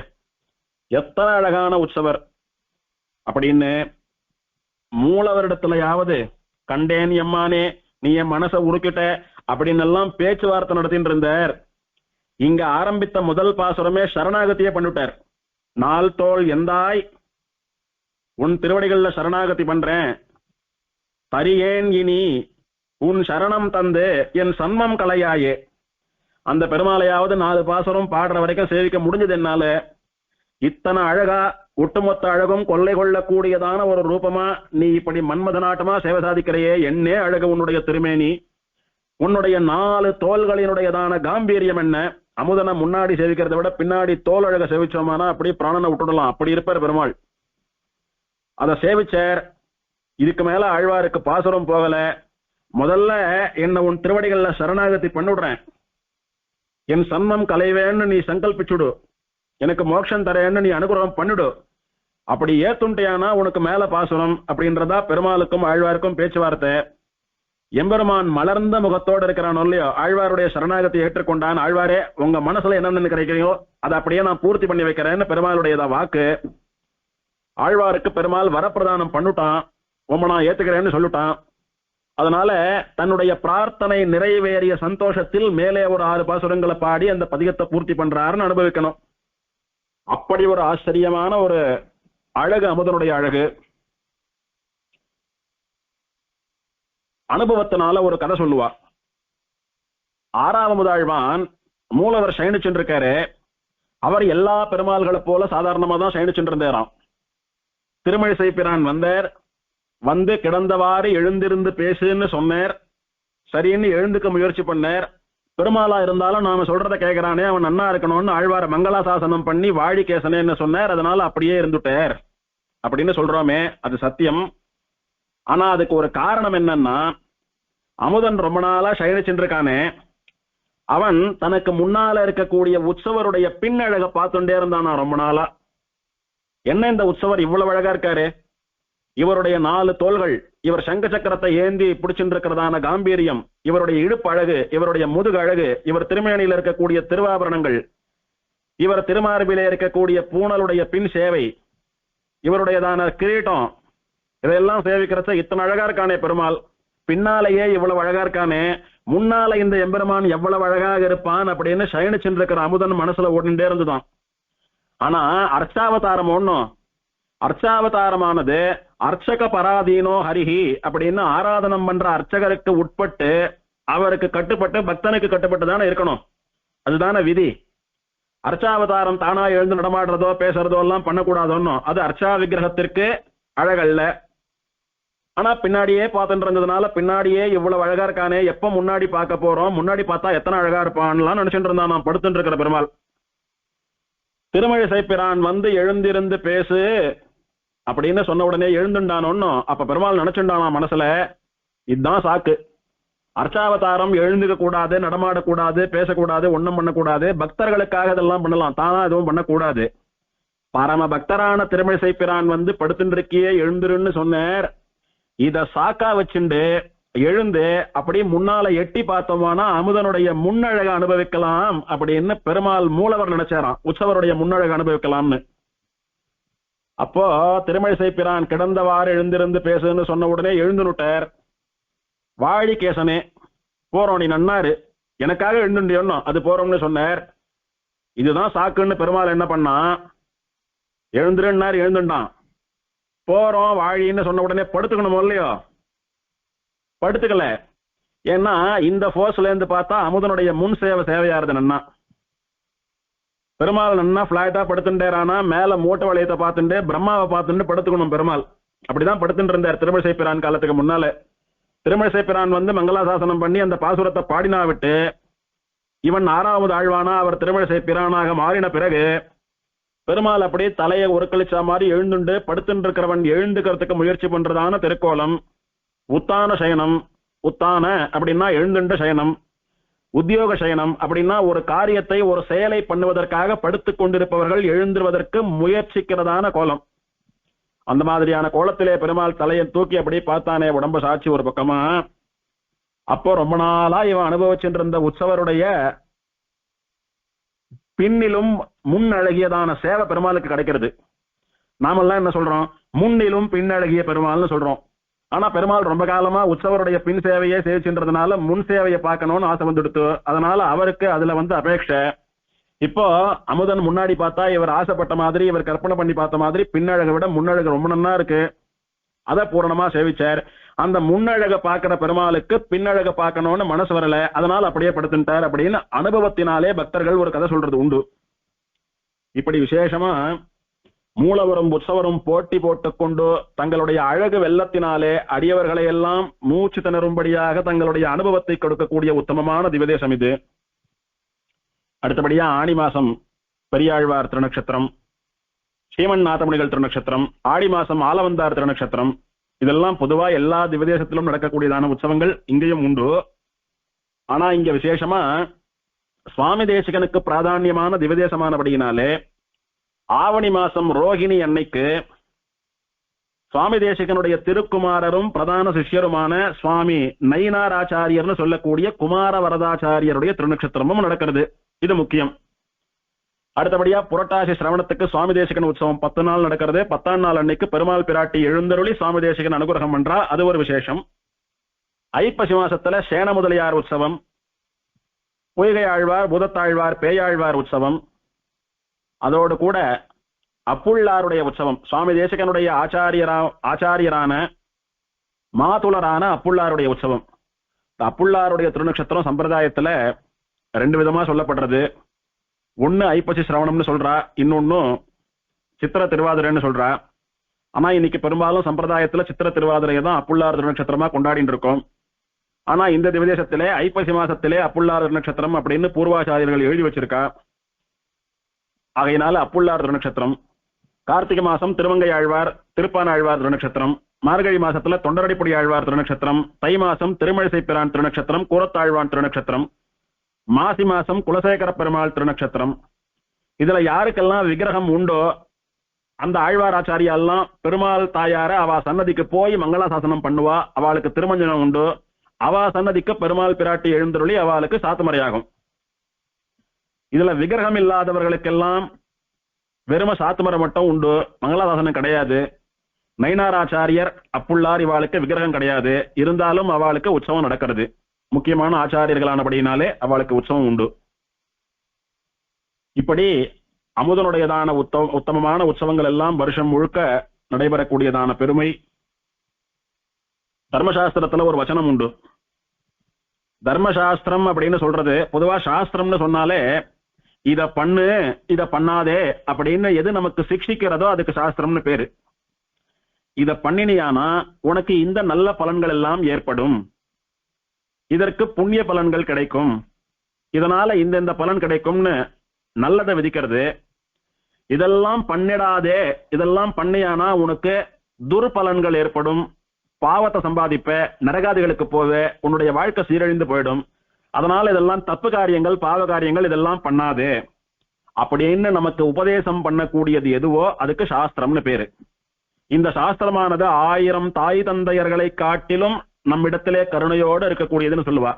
எத்தனை அழகான உற்சவர் அப்படின்னு மூலவரிடத்துலயாவது கண்டேன் எம்மானே, நீ என் மனசை உருக்கிட்ட அப்படின்னு எல்லாம் பேச்சுவார்த்தை நடத்திட்டு இருந்தார். இங்க ஆரம்பித்த முதல் பாசுரமே சரணாகதியே பண்ணிவிட்டார். 4 தோள் எந்தாய், உன் திருவடிகள்ல சரணாகதி பண்றேன், தரியேன் இனி உன் சரணம் தந்து என் சன்மம் கலையாயே. அந்த பெருமாளையாவது 4 பாசுரம் பாடுற வரைக்கும் சேவிக்க முடிஞ்சது என்னால. இத்தனை அழகா ஒட்டுமொத்த அழகும் கொள்ளை கொள்ளக்கூடியதான ஒரு ரூபமா நீ இப்படி மன்மதனாட்டமா சேவை சாதிக்கிறையே, என்னே அழகு உன்னுடைய திருமேனி, உன்னுடைய 4 தோள்களினுடையதான காம்பீரியம் என்ன. அமுதனை முன்னாடி சேவிக்கிறத விட பின்னாடி தோல் அழக சேவிச்சோமானா அப்படி பிராணனை விட்டுடலாம், அப்படி இருப்பார் பெருமாள். அதை சேவிச்சார். இதுக்கு மேல ஆழ்வாருக்கு பாசுரம் போகல. முதல்ல என்ன உன் திருவடிகள்ல சரணாகதி பண்ணிவிடுறேன், என் சன்மம் கலைவேன்னு நீ சங்கல்பிச்சுடு, எனக்கு மோட்சம் தரேன்னு நீ அனுகிரகம் பண்ணிடு, அப்படி ஏத்துண்டியானா உனக்கு மேல பாசுரம் அப்படின்றதா பெருமாளுக்கும் ஆழ்வாருக்கும் பேச்சுவார்த்தை. எம்பெருமான் மலர்ந்த முகத்தோடு இருக்கிறான் இல்லையோ, ஆழ்வாருடைய சரணாகத்தை ஏற்றுக்கொண்டான். ஆழ்வாரே, உங்க மனசுல என்னென்னு கிடைக்கிறீங்களோ அதை அப்படியே நான் பூர்த்தி பண்ணி வைக்கிறேன்னு பெருமாளுடைய வாக்கு. ஆழ்வாருக்கு பெருமாள் வரப்பிரதானம் பண்ணிட்டான், உம்ம நான் ஏத்துக்கிறேன்னு சொல்லிட்டான். அதனால தன்னுடைய பிரார்த்தனை நிறைவேறிய சந்தோஷத்தில் மேலே ஒரு 6 பாசுரங்களை பாடி அந்த பதிகத்தை பூர்த்தி பண்றாருன்னு அனுபவிக்கணும். அப்படி ஒரு ஆச்சரியமான ஒரு அழகு அமுதனுடைய அழகு. அனுபவத்தினால ஒரு கதை சொல்லுவா. 6வது ஆழ்வான் மூலவர் சயனிச்சுருக்காரு. அவர் எல்லா பெருமாள்களை போல சாதாரணமா தான் சயனிச்சுருந்தாராம். திருமழிசை பிரான் வந்தார். வந்து கிடந்தவாறு எழுந்திருந்து பேசுன்னு சொன்னார். சரின்னு எழுந்துக்க முயற்சி பண்ணார். பெருமாளா இருந்தாலும் நாம சொல்றதை கேட்கிறானே, அவன் நன்னா இருக்கணும்னு ஆழ்வார மங்களாசாசனம் பண்ணி வாழி கேசனேன்னு சொன்னார். அதனால அப்படியே இருந்துட்டார் அப்படின்னு சொல்றோமே, அது சத்தியம். ஆனா அதுக்கு ஒரு காரணம் என்னன்னா, அமுதன் ரொம்ப நாளா சயனிச்சுருக்கானே, அவன் தனக்கு முன்னால இருக்கக்கூடிய உற்சவருடைய பின்னழக பார்த்துட்டே இருந்தானா ரொம்ப நாளா. என்ன இந்த உற்சவர் இவ்வளவு அழகா இருக்காரு, இவருடைய 4 தோள்கள், இவர் சங்க சக்கரத்தை ஏந்தி பிடிச்சிருக்கிறதான காம்பீரியம், இவருடைய இடுப்பு அழகு, இவருடைய முதுகு அழகு, இவர் திருமேனியில் இருக்கக்கூடிய திருவாபரணங்கள், இவர் திருமார்பிலே இருக்கக்கூடிய பூணலுடைய பின் சேவை, இவருடையதான கிரீட்டம், இதெல்லாம் சேவிக்கிறச்ச இத்தனை அழகா இருக்கானே பெருமாள், பின்னாலேயே இவ்வளவு அழகா இருக்கானே, முன்னால இந்த எம்பெருமான் எவ்வளவு அழகாக இருப்பான் அப்படின்னு சயனிச்சுட்டு இருக்கிற அமுதன் மனசுல ஓடிண்டே இருந்துதான். ஆனா அர்ச்சாவதாரம் ஒண்ணும், அர்ச்சாவதாரமானது அர்ச்சக பராதீனோ ஹரிஹி அப்படின்னு ஆராதனம் பண்ற அர்ச்சகருக்கு உட்பட்டு அவருக்கு கட்டுப்பட்டு பக்தனுக்கு கட்டுப்பட்டு தானே இருக்கணும். அதுதானே விதி. அர்ச்சாவதாரம் தானா எழுந்து நடமாடுறதோ பேசுறதோ எல்லாம் பண்ணக்கூடாதோன்னும். அது அர்ச்சா விக்கிரகத்திற்கு அழகல்ல. ஆனா பின்னாடியே பார்த்துட்டு இருந்ததுனால பின்னாடியே இவ்வளவு அழகா இருக்கானே, எப்ப முன்னாடி பார்க்க போறோம், முன்னாடி பார்த்தா எத்தனை அழகா இருப்பான்லாம் நினைச்சுட்டு இருந்தான் நான் படுத்துட்டு இருக்கிற பெருமாள். திருமழிசை பிரான் வந்து எழுந்திருந்து பேசு அப்படின்னு சொன்ன உடனே எழுந்துண்டான் ஒன்னும். அப்ப பெருமாள் நினைச்சுண்டானா மனசுல, இதுதான் சாக்கு. அர்ச்சாவதாரம் எழுந்துக்க கூடாது, நடமாடக்கூடாது, பேசக்கூடாது, ஒண்ணும் பண்ணக்கூடாது. பக்தர்களுக்காக இதெல்லாம் பண்ணலாம், தானா எதுவும் பண்ணக்கூடாது. பரம பக்தரான திருமழிசை பிரான் வந்து படுத்துட்டு இருக்கியே எழுந்துருன்னு சொன்னார். இத சாக்கா வச்சுண்டு எழுந்து அப்படி முன்னால எட்டி பார்த்தோம்னா அமுதனுடைய முன்னழக அனுபவிக்கலாம் அப்படின்னு பெருமாள் மூலவர் நினைச்சாராம். உற்சவருடைய முன்னழக அனுபவிக்கலாம்னு. அப்போ திருமழிசை பிரான் கிடந்தவாறு எழுந்திருந்து பேசுன்னு சொன்ன உடனே எழுந்துனுட்டார். வாழிகேசனே போறோம், நீ நன்னாரு, எனக்காக எழுந்துண்டியோன்னு அது போறோம்னு சொன்னார். இதுதான் சாக்குன்னு பெருமாள் என்ன பண்ணா, எழுந்துருன்னார், எழுந்துட்டான். போறோம் வாழின்னு சொன்ன உடனே படுத்துக்கணும் இல்லையோ, படுத்துக்கல. ஏன்னா இந்த போர்ஸ்ல இருந்து பார்த்தா அமுதனுடைய முன் சேவையாருது. நன்னா பெருமாள் நன்னா பிளாட்டா படுத்துட்டேரானா, மேல மூட்டை வளையத்தை பார்த்துட்டு பிரம்மாவை பார்த்துட்டு படுத்துக்கணும் பெருமாள். அப்படிதான் படுத்துட்டு இருந்தார் திருமழிசை பிரான் காலத்துக்கு முன்னால. திருமழிசை பிரான் வந்து மங்களாசாசனம் பண்ணி அந்த பாசுரத்தை பாடினா விட்டு இவன் 6வது ஆழ்வானா அவர் திருமழிசை பிரானாக மாறின பிறகு பெருமாள் அப்படியே தலையை ஒருக்களிச்சா மாதிரி எழுந்துண்டு படுத்துட்டு இருக்கிறவன் எழுந்துக்கிறதுக்கு முயற்சி பண்றதான திருக்கோலம் உத்தான சயனம். உத்தான அப்படின்னா எழுந்துண்ட சயனம், உத்தியோக சயனம் அப்படின்னா ஒரு காரியத்தை ஒரு செயலை பண்ணுவதற்காக படுத்துக் கொண்டிருப்பவர்கள் எழுந்துவதற்கு முயற்சிக்கிறதான கோலம். அந்த மாதிரியான கோலத்திலே பெருமாள் தலையை தூக்கி அப்படியே பார்த்தானே, உடம்ப சாட்சி ஒரு பக்கமா. அப்போ ரொம்ப நாளா இவன் அனுபவிச்சுட்டு இருந்த உற்சவருடைய பின்னிலும் முன் அழகியதான சேவை பெருமாளுக்கு கிடைக்கிறது. நாமெல்லாம் என்ன சொல்றோம், முன்னிலும் பின்னழகிய பெருமாள்னு சொல்றோம். ஆனா பெருமாள் ரொம்ப காலமா உற்சவருடைய பின் சேவையை சேவிச்சுன்றதுனால முன் சேவையை பார்க்கணும்னு ஆசை வந்துடுத்து. அதனால அவருக்கு அதுல வந்து அபேட்சை. இப்போ அமுதன் முன்னாடி பார்த்தா இவர் ஆசைப்பட்ட மாதிரி, இவர் கற்பனை பண்ணி பார்த்த மாதிரி பின்னழகை விட முன்னழகு ரொம்ப நன்னா இருக்கு, அதை பூரணமா சேவிச்சார். அந்த முன்னழக பார்க்கிற பெருமாளுக்கு பின்னழக பார்க்கணும்னு மனசு வரல, அதனால அப்படியே படுத்துட்டார் அப்படின்னு அனுபவத்தினாலே பக்தர்கள் ஒரு கதை சொல்றது உண்டு. இப்படி விசேஷமா மூலவரும் உற்சவரும் போட்டி போட்டுக் கொண்டு தங்களுடைய அழகு வெள்ளத்தினாலே அடியவர்களை எல்லாம் மூச்சு திணறும்படியாக தங்களுடைய அனுபவத்தை கொடுக்கக்கூடிய உத்தமமான திவதேசம் இது. அடுத்தபடியா ஆணி மாசம் பெரியாழ்வார் திருநக்ஷத்திரம், ஸ்ரீமன் நாதமுனிகள் திருநக்ஷத்திரம், ஆடி மாசம் ஆலவந்தார் திருநக்ஷத்திரம். இதெல்லாம் பொதுவா எல்லா திவதேசத்திலும் நடக்கக்கூடியதான உற்சவங்கள் இங்கேயும் உண்டு. ஆனா இங்க விசேஷமா சுவாமி தேசிகனுக்கு பிராதான்யமான திவதேசமானபடியினாலே ஆவணி மாசம் ரோகிணி அன்னைக்கு சுவாமி தேசிகனுடைய திருக்குமாரரும் பிரதான சிஷ்யருமான சுவாமி நயினாராச்சாரியர்னு சொல்லக்கூடிய குமார வரதாச்சாரியருடைய திருநக்ஷத்திரமும் நடக்கிறது. இது முக்கியம். அடுத்தபடியா புரட்டாசி சிரவணத்துக்கு சுவாமி தேசிகன் உற்சவம் 10 நாள் நடக்கிறது. 10ஆம் நாள் அன்னைக்கு பெருமாள் பிராட்டி எழுந்தருளி சுவாமி தேசிகன் அனுகிரகம் பண்றா, அது ஒரு விசேஷம். ஐப்பசி மாசத்துல சேன முதலியார் உற்சவம், பொய்கை ஆழ்வார், பூதத்தாழ்வார், பேயாழ்வார் உற்சவம், அதோடு கூட அப்புள்ளாருடைய உற்சவம். சுவாமி தேசிகனுடைய ஆச்சாரியரான மாதுளரான அப்புள்ளாருடைய உற்சவம். அப்புள்ளாருடைய திருநக்ஷத்திரம் சம்பிரதாயத்துல 2 விதமா சொல்லப்படுறது. ஒன்னு ஐப்பசி சிரவணம்னு சொல்றா, இன்னொன்னும் சித்திர திருவாதிரைன்னு சொல்றா. ஆனா இன்னைக்கு பெரும்பாலும் சம்பிரதாயத்துல சித்திர திருவாதிரையை தான் அப்புள்ளார் திருநக்ஷத்திரமா கொண்டாடிட்டு இருக்கோம். ஆனா இந்த திவதேசத்திலே ஐப்பசி மாசத்திலே அப்புள்ளார் திருநக்ஷத்திரம் அப்படின்னு பூர்வாச்சாரியர்கள் எழுதி வச்சிருக்கா. ஆகையினால அப்புள்ளார் திருநக்ஷத்திரம். கார்த்திகை மாசம் திருமங்கை ஆழ்வார், திருப்பான ஆழ்வார் திருநக்ஷத்திரம். மார்கழி மாசத்துல தொண்டரடிப்பொடி ஆழ்வார் திருநக்ஷத்திரம். தை மாசம் திருமழிசை பிரான் திருநக்ஷத்திரம், கூரத்தாழ்வான் திருநக்ஷத்திரம். மாசி மாசம் குலசேகர பெருமாள் திருநக்ஷத்திரம். இதுல யாருக்கெல்லாம் விக்கிரகம் உண்டோ அந்த ஆழ்வாராச்சாரியெல்லாம் பெருமாள் தாயார அவ சன்னதிக்கு போய் மங்களாசாசனம் பண்ணுவா. அவளுக்கு திருமஞ்சனம் உண்டு. அவ சன்னதிக்கு பெருமாள் பிராட்டி எழுந்தருளி அவளுக்கு சாத்துமறையாகும். இதுல விக்கிரகம் இல்லாதவர்களுக்கெல்லாம் வெறும சாத்துமரம் மட்டும் உண்டு, மங்களாசாசனம் கிடையாது. நயினாராச்சாரியர் அப்புள்ளார் இவாளுக்கு விக்கிரகம் கிடையாது, இருந்தாலும் அவளுக்கு உற்சவம் நடக்கிறது. முக்கியமான ஆச்சாரியர்களானபடினாலே அவளுக்கு உற்சவம் உண்டு. இப்படி அமுதனுடையதான உத்தமமான உற்சவங்கள் எல்லாம் வருஷம் முழுக்க நடைபெறக்கூடியதான பெருமை. தர்மசாஸ்திரத்துல ஒரு வசனம் உண்டு. தர்மசாஸ்திரம் அப்படின்னு சொல்றது, பொதுவா சாஸ்திரம்னு சொன்னாலே இத பண்ணு இத பண்ணாதே அப்படின்னு எது நமக்கு சிக்ஷிக்கிறதோ அதுக்கு சாஸ்திரம்னு பேரு. இத பண்ணினியானா உனக்கு இந்த நல்ல பலன்கள் எல்லாம் ஏற்படும், இதற்கு புண்ணிய பலன்கள் கிடைக்கும், இதனால இந்த பலன் கிடைக்கும்னு நல்லதை விதிக்கிறது. இதெல்லாம் பண்ணிடாதே, இதெல்லாம் பண்ணியானா உனக்கு துர்பலன்கள் ஏற்படும், பாவத்தை சம்பாதிப்ப, நரகாதிகளுக்கு போவ, உன்னுடைய வாழ்க்கை சீரழிந்து போயிடும், அதனால இதெல்லாம் தப்பு காரியங்கள் பாவ காரியங்கள் இதெல்லாம் பண்ணாதே அப்படின்னு நமக்கு உபதேசம் பண்ணக்கூடியது எதுவோ அதுக்கு சாஸ்திரம்னு பேரு. இந்த சாஸ்திரமானது 1000 தாய் தந்தையர்களை காட்டிலும் நம்மிடத்திலே கருணையோடு இருக்கக்கூடியதுன்னு சொல்லுவா.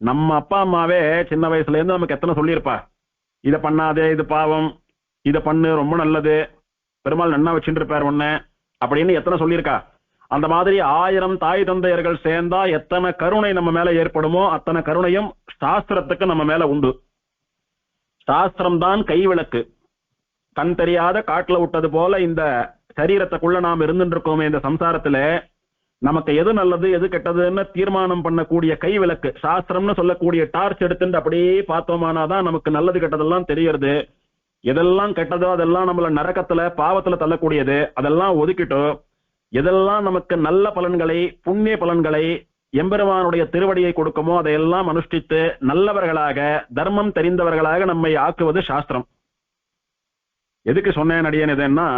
நம்ம அப்பா அம்மாவே சின்ன வயசுல இருந்து நமக்கு எத்தனை சொல்லியிருப்பா, இத பண்ணாதே, இது பாவம், இத பண்ணு ரொம்ப நல்லது, பெருமாள் நன்னா வச்சுட்டு இருப்பார் ஒன்ன அப்படின்னு எத்தனை சொல்லியிருக்கா. அந்த மாதிரி 1000 தாய் தந்தையர்கள் சேர்ந்தா எத்தனை கருணை நம்ம மேல ஏற்படுமோ அத்தனை கருணையும் சாஸ்திரத்துக்கு நம்ம மேல உண்டு. சாஸ்திரம் தான் கைவிளக்கு. கண் தெரியாத காட்டுல விட்டது போல இந்த சரீரத்துக்குள்ள நாம் இருந்துட்டு இருக்கோமே இந்த சம்சாரத்துல, நமக்கு எது நல்லது எது கெட்டதுன்னு தீர்மானம் பண்ணக்கூடிய கைவிளக்கு சாஸ்திரம்னு சொல்லக்கூடிய டார்ச் எடுத்துட்டு அப்படியே பார்த்தோமானாதான் நமக்கு நல்லது கெட்டதெல்லாம் தெரியறது. எதெல்லாம் கெட்டதோ அதெல்லாம் நம்மள நரக்கத்துல பாவத்துல தள்ளக்கூடியது அதெல்லாம் ஒதுக்கிட்டோ, எதெல்லாம் நமக்கு நல்ல பலன்களை புண்ணிய பலன்களை எம்பெருமானுடைய திருவடியை கொடுக்குமோ அதையெல்லாம் அனுஷ்டித்து நல்லவர்களாக தர்மம் தெரிந்தவர்களாக நம்மை ஆக்குவது சாஸ்திரம். எதுக்கு சொன்னேன் அடியேன் இதுன்னா,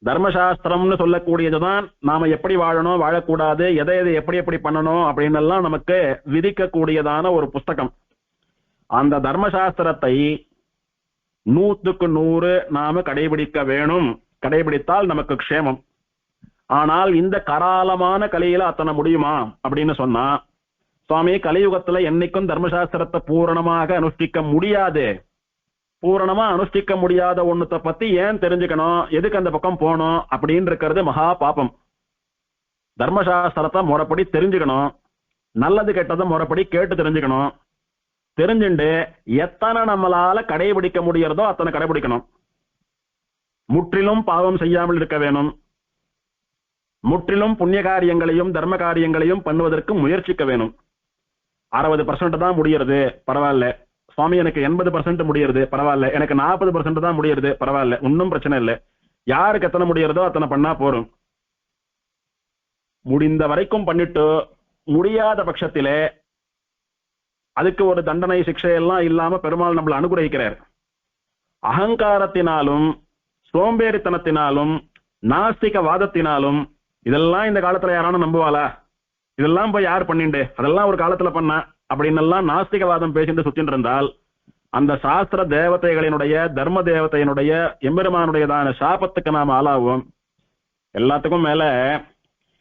தர்மசாஸ்திரம்னு சொல்லக்கூடியதுதான் நாம எப்படி வாழணும் வாழக்கூடாது, எதை எதை எப்படி எப்படி பண்ணணும் அப்படின்னு எல்லாம் நமக்கு விதிக்கக்கூடியதான ஒரு புஸ்தகம். அந்த தர்மசாஸ்திரத்தை 100க்கு 100 நாம கடைபிடிக்க வேணும். கடைபிடித்தால் நமக்கு க்ஷேமம். ஆனால் இந்த கராலமான கலியில அத்தனை முடியுமா அப்படின்னு சொன்னா, சுவாமி கலியுகத்துல என்னைக்கும் தர்மசாஸ்திரத்தை பூரணமாக அனுஷ்டிக்க முடியாது. பூரணமா அனுஷ்டிக்க முடியாத ஒண்ணுத்த பத்தி ஏன் தெரிஞ்சுக்கணும், எதுக்கு அந்த பக்கம் போகணும் அப்படின்னு இருக்கிறது மகா பாபம். தர்மசாஸ்திரத்தை முறைப்படி தெரிஞ்சுக்கணும், நல்லது கெட்டதை முறைப்படி கேட்டு தெரிஞ்சுக்கணும். தெரிஞ்சுண்டு எத்தனை நம்மளால கடைபிடிக்க முடியறதோ அத்தனை கடைபிடிக்கணும். முற்றிலும் பாவம் செய்யாமல் இருக்க வேணும். முற்றிலும் புண்ணிய காரியங்களையும் தர்ம காரியங்களையும் பண்ணுவதற்கு முயற்சிக்க வேணும். 60% தான் முடியறது, பரவாயில்ல. சுவாமி எனக்கு 80% முடியறது, பரவாயில்ல. எனக்கு 40% தான் முடியறது, பரவாயில்ல. ஒன்னும் பிரச்சனை இல்லை. யாருக்கு எத்தனை முடியறதோ அத்தனை பண்ணா போறோம். முடிந்த வரைக்கும் பண்ணிட்டு முடியாத பட்சத்திலே அதுக்கு ஒரு தண்டனை சிக்ஷை எல்லாம் இல்லாம பெருமாள் நம்மளை அனுகிரகிக்கிறார். அகங்காரத்தினாலும் சோம்பேறித்தனத்தினாலும் நாஸ்திகவாதத்தினாலும் இதெல்லாம் இந்த காலத்துல யாரானும் நம்புவாளா? இதெல்லாம் போய் யார் பண்ணிண்டு, அதெல்லாம் ஒரு காலத்துல பண்ண அப்படின்னு எல்லாம் நாஸ்திகவாதம் பேசிட்டு சுத்தின்னு இருந்தால் அந்த சாஸ்திர தேவதைகளினுடைய தர்ம தேவதையினுடைய எம்பெருமானுடையதான சாபத்துக்கு நாம் ஆளாவோம். எல்லாத்துக்கும் மேல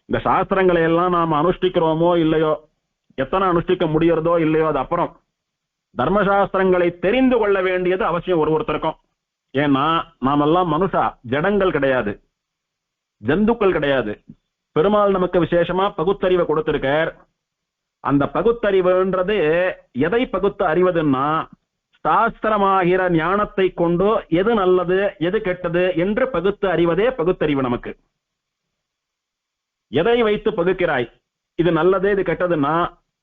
இந்த சாஸ்திரங்களை எல்லாம் நாம் அனுஷ்டிக்கிறோமோ இல்லையோ, எத்தனை அனுஷ்டிக்க முடியறதோ இல்லையோ அது அப்புறம். தர்மசாஸ்திரங்களை தெரிந்து கொள்ள வேண்டியது அவசியம் ஒருத்தருக்கும். ஏன்னா நாமெல்லாம் மனுஷா, ஜடங்கள் கிடையாது, ஜந்துக்கள் கிடையாது. பெருமாள் நமக்கு விசேஷமா பகுத்தறிவை கொடுத்திருக்கார். அந்த பகுத்தறிவுன்றது எதை பகுத்து அறிவதுன்னா, சாஸ்திரமாகிற ஞானத்தை கொண்டு எது நல்லது எது கெட்டது என்று பகுத்து அறிவதே பகுத்தறிவு நமக்கு. எதை வைத்து பகுக்கிறாய், இது நல்லது இது கெட்டதுன்னா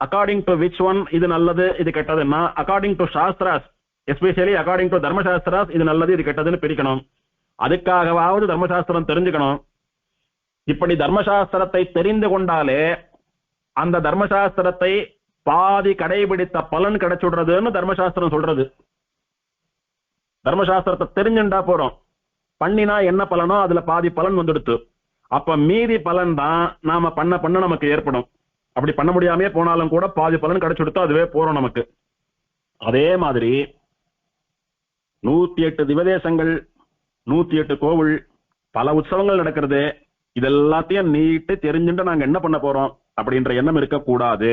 அக்கார்டிங் டு விச் ஒன் இது நல்லது இது கெட்டதுன்னா, according to shastras, especially according to dharmashastras இது நல்லது இது கெட்டதுன்னு பிரிக்கணும். அதுக்காகவாவது தர்மசாஸ்திரம் தெரிஞ்சுக்கணும். இப்படி தர்மசாஸ்திரத்தை தெரிந்து கொண்டாலே அந்த தர்மசாஸ்திரத்தை பாதி கடைபிடித்த பலன் கிடைச்சுடுறதுன்னு தர்மசாஸ்திரம் சொல்றது. தர்மசாஸ்திரத்தை தெரிஞ்சுண்டா போறோம், பண்ணினா என்ன பலனோ அதுல பாதி பலன் வந்துடுத்து. அப்ப மீதி பலன் தான் நாம பண்ண நமக்கு ஏற்படும். அப்படி பண்ண முடியாமே போனாலும் கூட பாதி பலன் கிடைச்சுடுத்தோ அதுவே போறோம் நமக்கு. அதே மாதிரி 108 திவதேசங்கள், 108 கோவில், பல உற்சவங்கள் நடக்கிறது. இதெல்லாத்தையும் நீட்டு தெரிஞ்சுட்டு நாங்க என்ன பண்ண போறோம் அப்படின்ற எண்ணம் இருக்கக்கூடாது.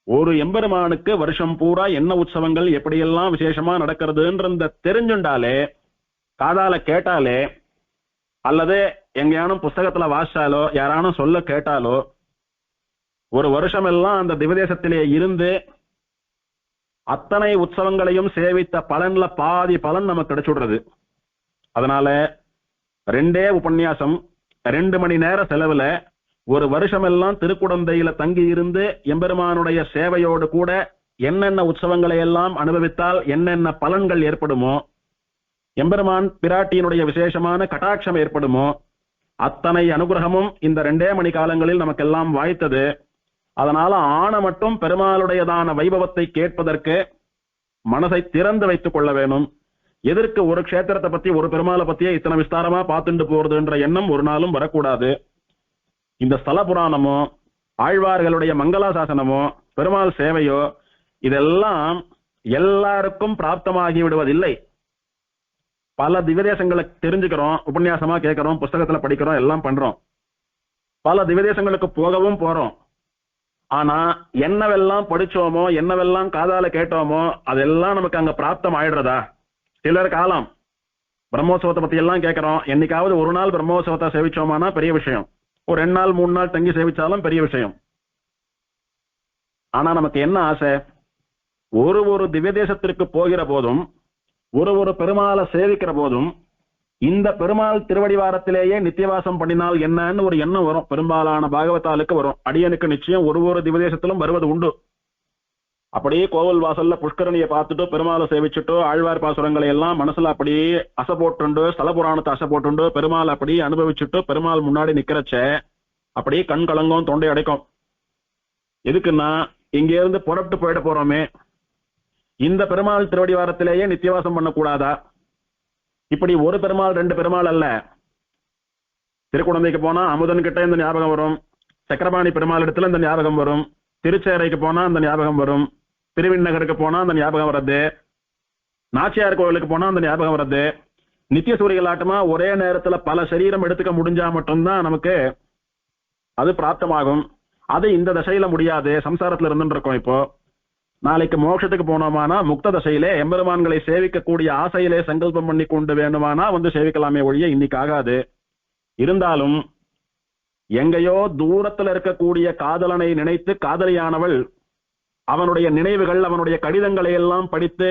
ஒரு எம்பெருமானுக்கு வருஷம் பூரா என்ன உற்சவங்கள் எப்படியெல்லாம் விசேஷமா நடக்கிறதுன்ற தெரிஞ்சுண்டாலே, காதால கேட்டாலே அல்லது எங்கேயானும் புஸ்தகத்துல வாசிச்சாலோ யாரானும் சொல்ல கேட்டாலோ ஒரு வருஷம் எல்லாம் அந்த திவதேசத்திலே இருந்து அத்தனை உற்சவங்களையும் சேவித்த பலன்ல பாதி பலன் நமக்கு கிடைச்சுடுறது. அதனால 2 உபன்யாசம் 2 மணி நேர செலவுல ஒரு வருஷம் எல்லாம் திருக்குடந்தையில தங்கி இருந்து எம்பெருமானுடைய சேவையோடு கூட என்னென்ன உற்சவங்களை எல்லாம் அனுபவித்தால் என்னென்ன பலன்கள் ஏற்படுமோ, எம்பெருமான் பிராட்டியினுடைய விசேஷமான கட்டாட்சம் ஏற்படுமோ, அத்தனை அனுகிரகமும் இந்த 2 மணி காலங்களில் நமக்கெல்லாம் வாய்த்தது. அதனால ஆன மட்டும் பெருமாளுடையதான வைபவத்தை கேட்பதற்கு மனசை திறந்து வைத்துக் கொள்ள வேணும். எதற்கு ஒரு க்ஷேத்திரத்தை பத்தி ஒரு பெருமாளை பத்தியே இத்தனை விஸ்தாரமா பார்த்துட்டு போறதுன்ற எண்ணம் ஒரு நாளும் வரக்கூடாது. இந்த ஸ்தல புராணமோ ஆழ்வார்களுடைய மங்களாசாசனமோ பெருமாள் சேவையோ இதெல்லாம் எல்லாருக்கும் பிராப்தமாகி விடுவதில்லை. பல திவ்யதேசங்களை தெரிஞ்சுக்கிறோம், உபன்யாசமா கேட்கிறோம், புஸ்தகத்துல படிக்கிறோம், எல்லாம் பண்றோம். பல திவ்யதேசங்களுக்கு போகவும் போறோம். ஆனா என்னவெல்லாம் படிச்சோமோ என்னவெல்லாம் காதால கேட்டோமோ அதெல்லாம் நமக்கு அங்க பிராப்தம் ஆயிடுறதா? சிலர் காலம் பிரம்மோற்சவத்தை பத்தி எல்லாம் கேட்கிறோம். என்னைக்காவது ஒரு நாள் பிரம்மோற்சவத்தை சேவிச்சோமானா பெரிய விஷயம், ஒரு 2 நாள் 3 நாள் தங்கி சேவிச்சாலும் பெரிய விஷயம். ஆனா நமக்கு என்ன ஆசை? ஒரு திவ்யதேசத்திற்கு போகிற போதும் ஒரு பெருமாளை சேவிக்கிற போதும் இந்த பெருமாள் திருவடிவாரத்திலேயே நித்தியவாசம் பண்ணினால் என்னன்னு ஒரு எண்ணம் வரும். பெரும்பாலான பாகவதாலுக்கு வரும். அடியனுக்கு நிச்சயம் ஒரு திவ்யதேசத்திலும் வருவது உண்டு. அப்படியே கோவில் வாசல்ல புஷ்கரணியை பார்த்துட்டு பெருமாளை சேவிச்சுட்டோ ஆழ்வார் பாசுரங்களை எல்லாம் மனசுல அப்படியே அசை போட்டுண்டு ஸ்தல புராணத்தை அசை போட்டுண்டு பெருமாள் அப்படியே அனுபவிச்சுட்டு பெருமாள் முன்னாடி நிக்கிறச்ச அப்படியே கண் கலங்கும், தொண்டை அடைக்கும். எதுக்குன்னா இங்க இருந்து புறப்பட்டு போயிட போறோமே, இந்த பெருமாள் திருவடிவாரத்திலேயே நித்தியவாசம் பண்ணக்கூடாதா? இப்படி ஒரு பெருமாள் 2 பெருமாள் அல்ல. திருக்குடந்தைக்கு போனா அமுதன் கிட்ட இந்த ஞாபகம் வரும், சக்கரபாணி பெருமாள் இடத்துல இந்த ஞாபகம் வரும், திருச்சேரைக்கு போனா அந்த ஞாபகம் வரும், திருவிண்ணகருக்கு போனா அந்த ஞாபகம் வர்றது, நாச்சியார் கோவிலுக்கு போனா அந்த ஞாபகம் வர்றது. நித்திய சூரியலாட்டமா ஒரே நேரத்துல பல சரீரம் எடுத்துக்க முடிஞ்சா மட்டும்தான் நமக்கு அது பிராப்தமாகும். அது இந்த தசையில முடியாது. சம்சாரத்துல இருந்துட்டு இருக்கோம். இப்போ நாளைக்கு மோட்சத்துக்கு போனோமானா முக்த தசையிலே எம்பெருமான்களை சேவிக்கக்கூடிய ஆசையிலே சங்கல்பம் பண்ணி கொண்டு வேணுமானா சேவிக்கலாமே ஒழிய இன்னைக்கு ஆகாது. இருந்தாலும் எங்கேயோ தூரத்துல இருக்கக்கூடிய காதலனை நினைத்து காதலியானவள் அவனுடைய நினைவுகள் அவனுடைய கடிதங்களை எல்லாம் படித்து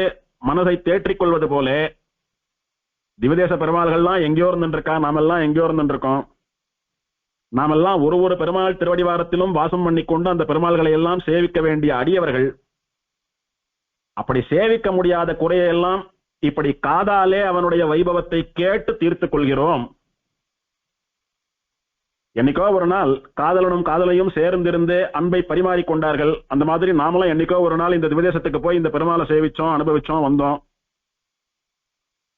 மனதை தேற்றிக் கொள்வது போல திவதேச பெருமாள்கள்லாம் எங்கேயோ இருந்துருக்கா, நாமெல்லாம் எங்கேயோ இருந்துருக்கோம். நாமெல்லாம் ஒரு பெருமாள் திருவடிவாரத்திலும் வாசம் பண்ணி கொண்டு அந்த பெருமாள்களை எல்லாம் சேவிக்க வேண்டிய அடியவர்கள். அப்படி சேவிக்க முடியாத குறையெல்லாம் இப்படி காதாலே அவனுடைய வைபவத்தை கேட்டு தீர்த்துக் கொள்கிறோம். என்னைக்கோ ஒரு நாள் காதலனும் காதலையும் சேர்ந்திருந்து அன்பை பரிமாறிக்கொண்டார்கள். அந்த மாதிரி நாமளும் என்னைக்கோ ஒரு நாள் இந்த திவதேசத்துக்கு போய் இந்த பெருமாளை சேவிச்சோம், அனுபவிச்சோம், வந்தோம்.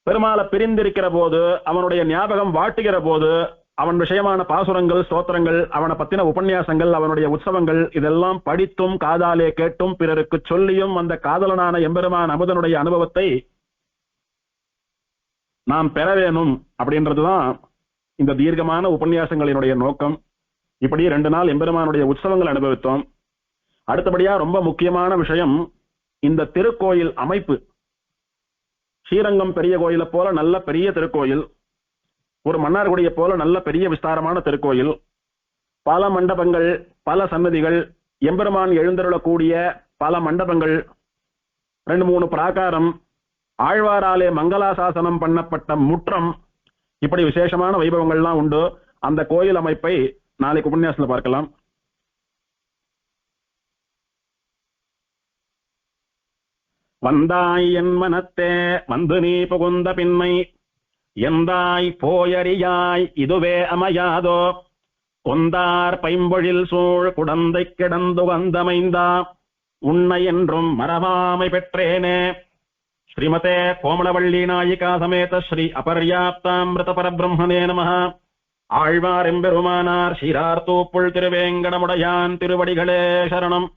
பெருமாளை பிரிந்திருக்கிற போது அவனுடைய ஞாபகம் வாட்டுகிற போது அவன் விஷயமான பாசுரங்கள், ஸ்தோத்திரங்கள், அவனை பத்தின உபன்யாசங்கள், அவனுடைய உற்சவங்கள் இதெல்லாம் படித்தும் காதாலே கேட்டும் பிறருக்கு சொல்லியும் அந்த காதலனான எம்பெருமான் அமுதனுடைய அனுபவத்தை நாம் பெற வேணும். அப்படின்றதுதான் இந்த தீர்க்கமான உபன்யாசங்களினுடைய நோக்கம். இப்படி 2 நாள் எம்பெருமானுடைய உற்சவங்கள் அனுபவித்தோம். அடுத்தபடியா ரொம்ப முக்கியமான விஷயம் இந்த திருக்கோயில் அமைப்பு. ஸ்ரீரங்கம் பெரிய கோயிலை போல நல்ல பெரிய திருக்கோயில், ஒரு மன்னார்குடியை போல நல்ல பெரிய விஸ்தாரமான திருக்கோயில், பல மண்டபங்கள், பல சன்னதிகள், எம்பெருமான் எழுந்தருளக்கூடிய பல மண்டபங்கள், 2-3 பிராகாரம், ஆழ்வாராலே மங்களாசாசனம் பண்ணப்பட்ட முற்றம், இப்படி விசேஷமான வைபவங்கள்லாம் உண்டு. அந்த கோயில் அமைப்பை நாளைக்கு உபன்யாசத்துல பார்க்கலாம். வந்தாய் என் மனத்தே வந்து நீ புகுந்த பின்னை எந்தாய் போயறியாய் இதுவே அமையாதோ கொந்தார் பைம்பொழில் சூழ் குடந்தை கிடந்து வந்தமைந்தா உன்னை என்றும் மரபாமை பெற்றேனே. ஸ்ரீமதே கோமளவள்ளி நாயிகா சமேத ஸ்ரீ அபர்யாப்தாமிருத பரபிரம்மணே நமः. ஆழ்வார் எம்பெருமானார் சீரார்த்தூப்புள் திருவேங்கடமுடையான் திருவடிகளே சரணம்.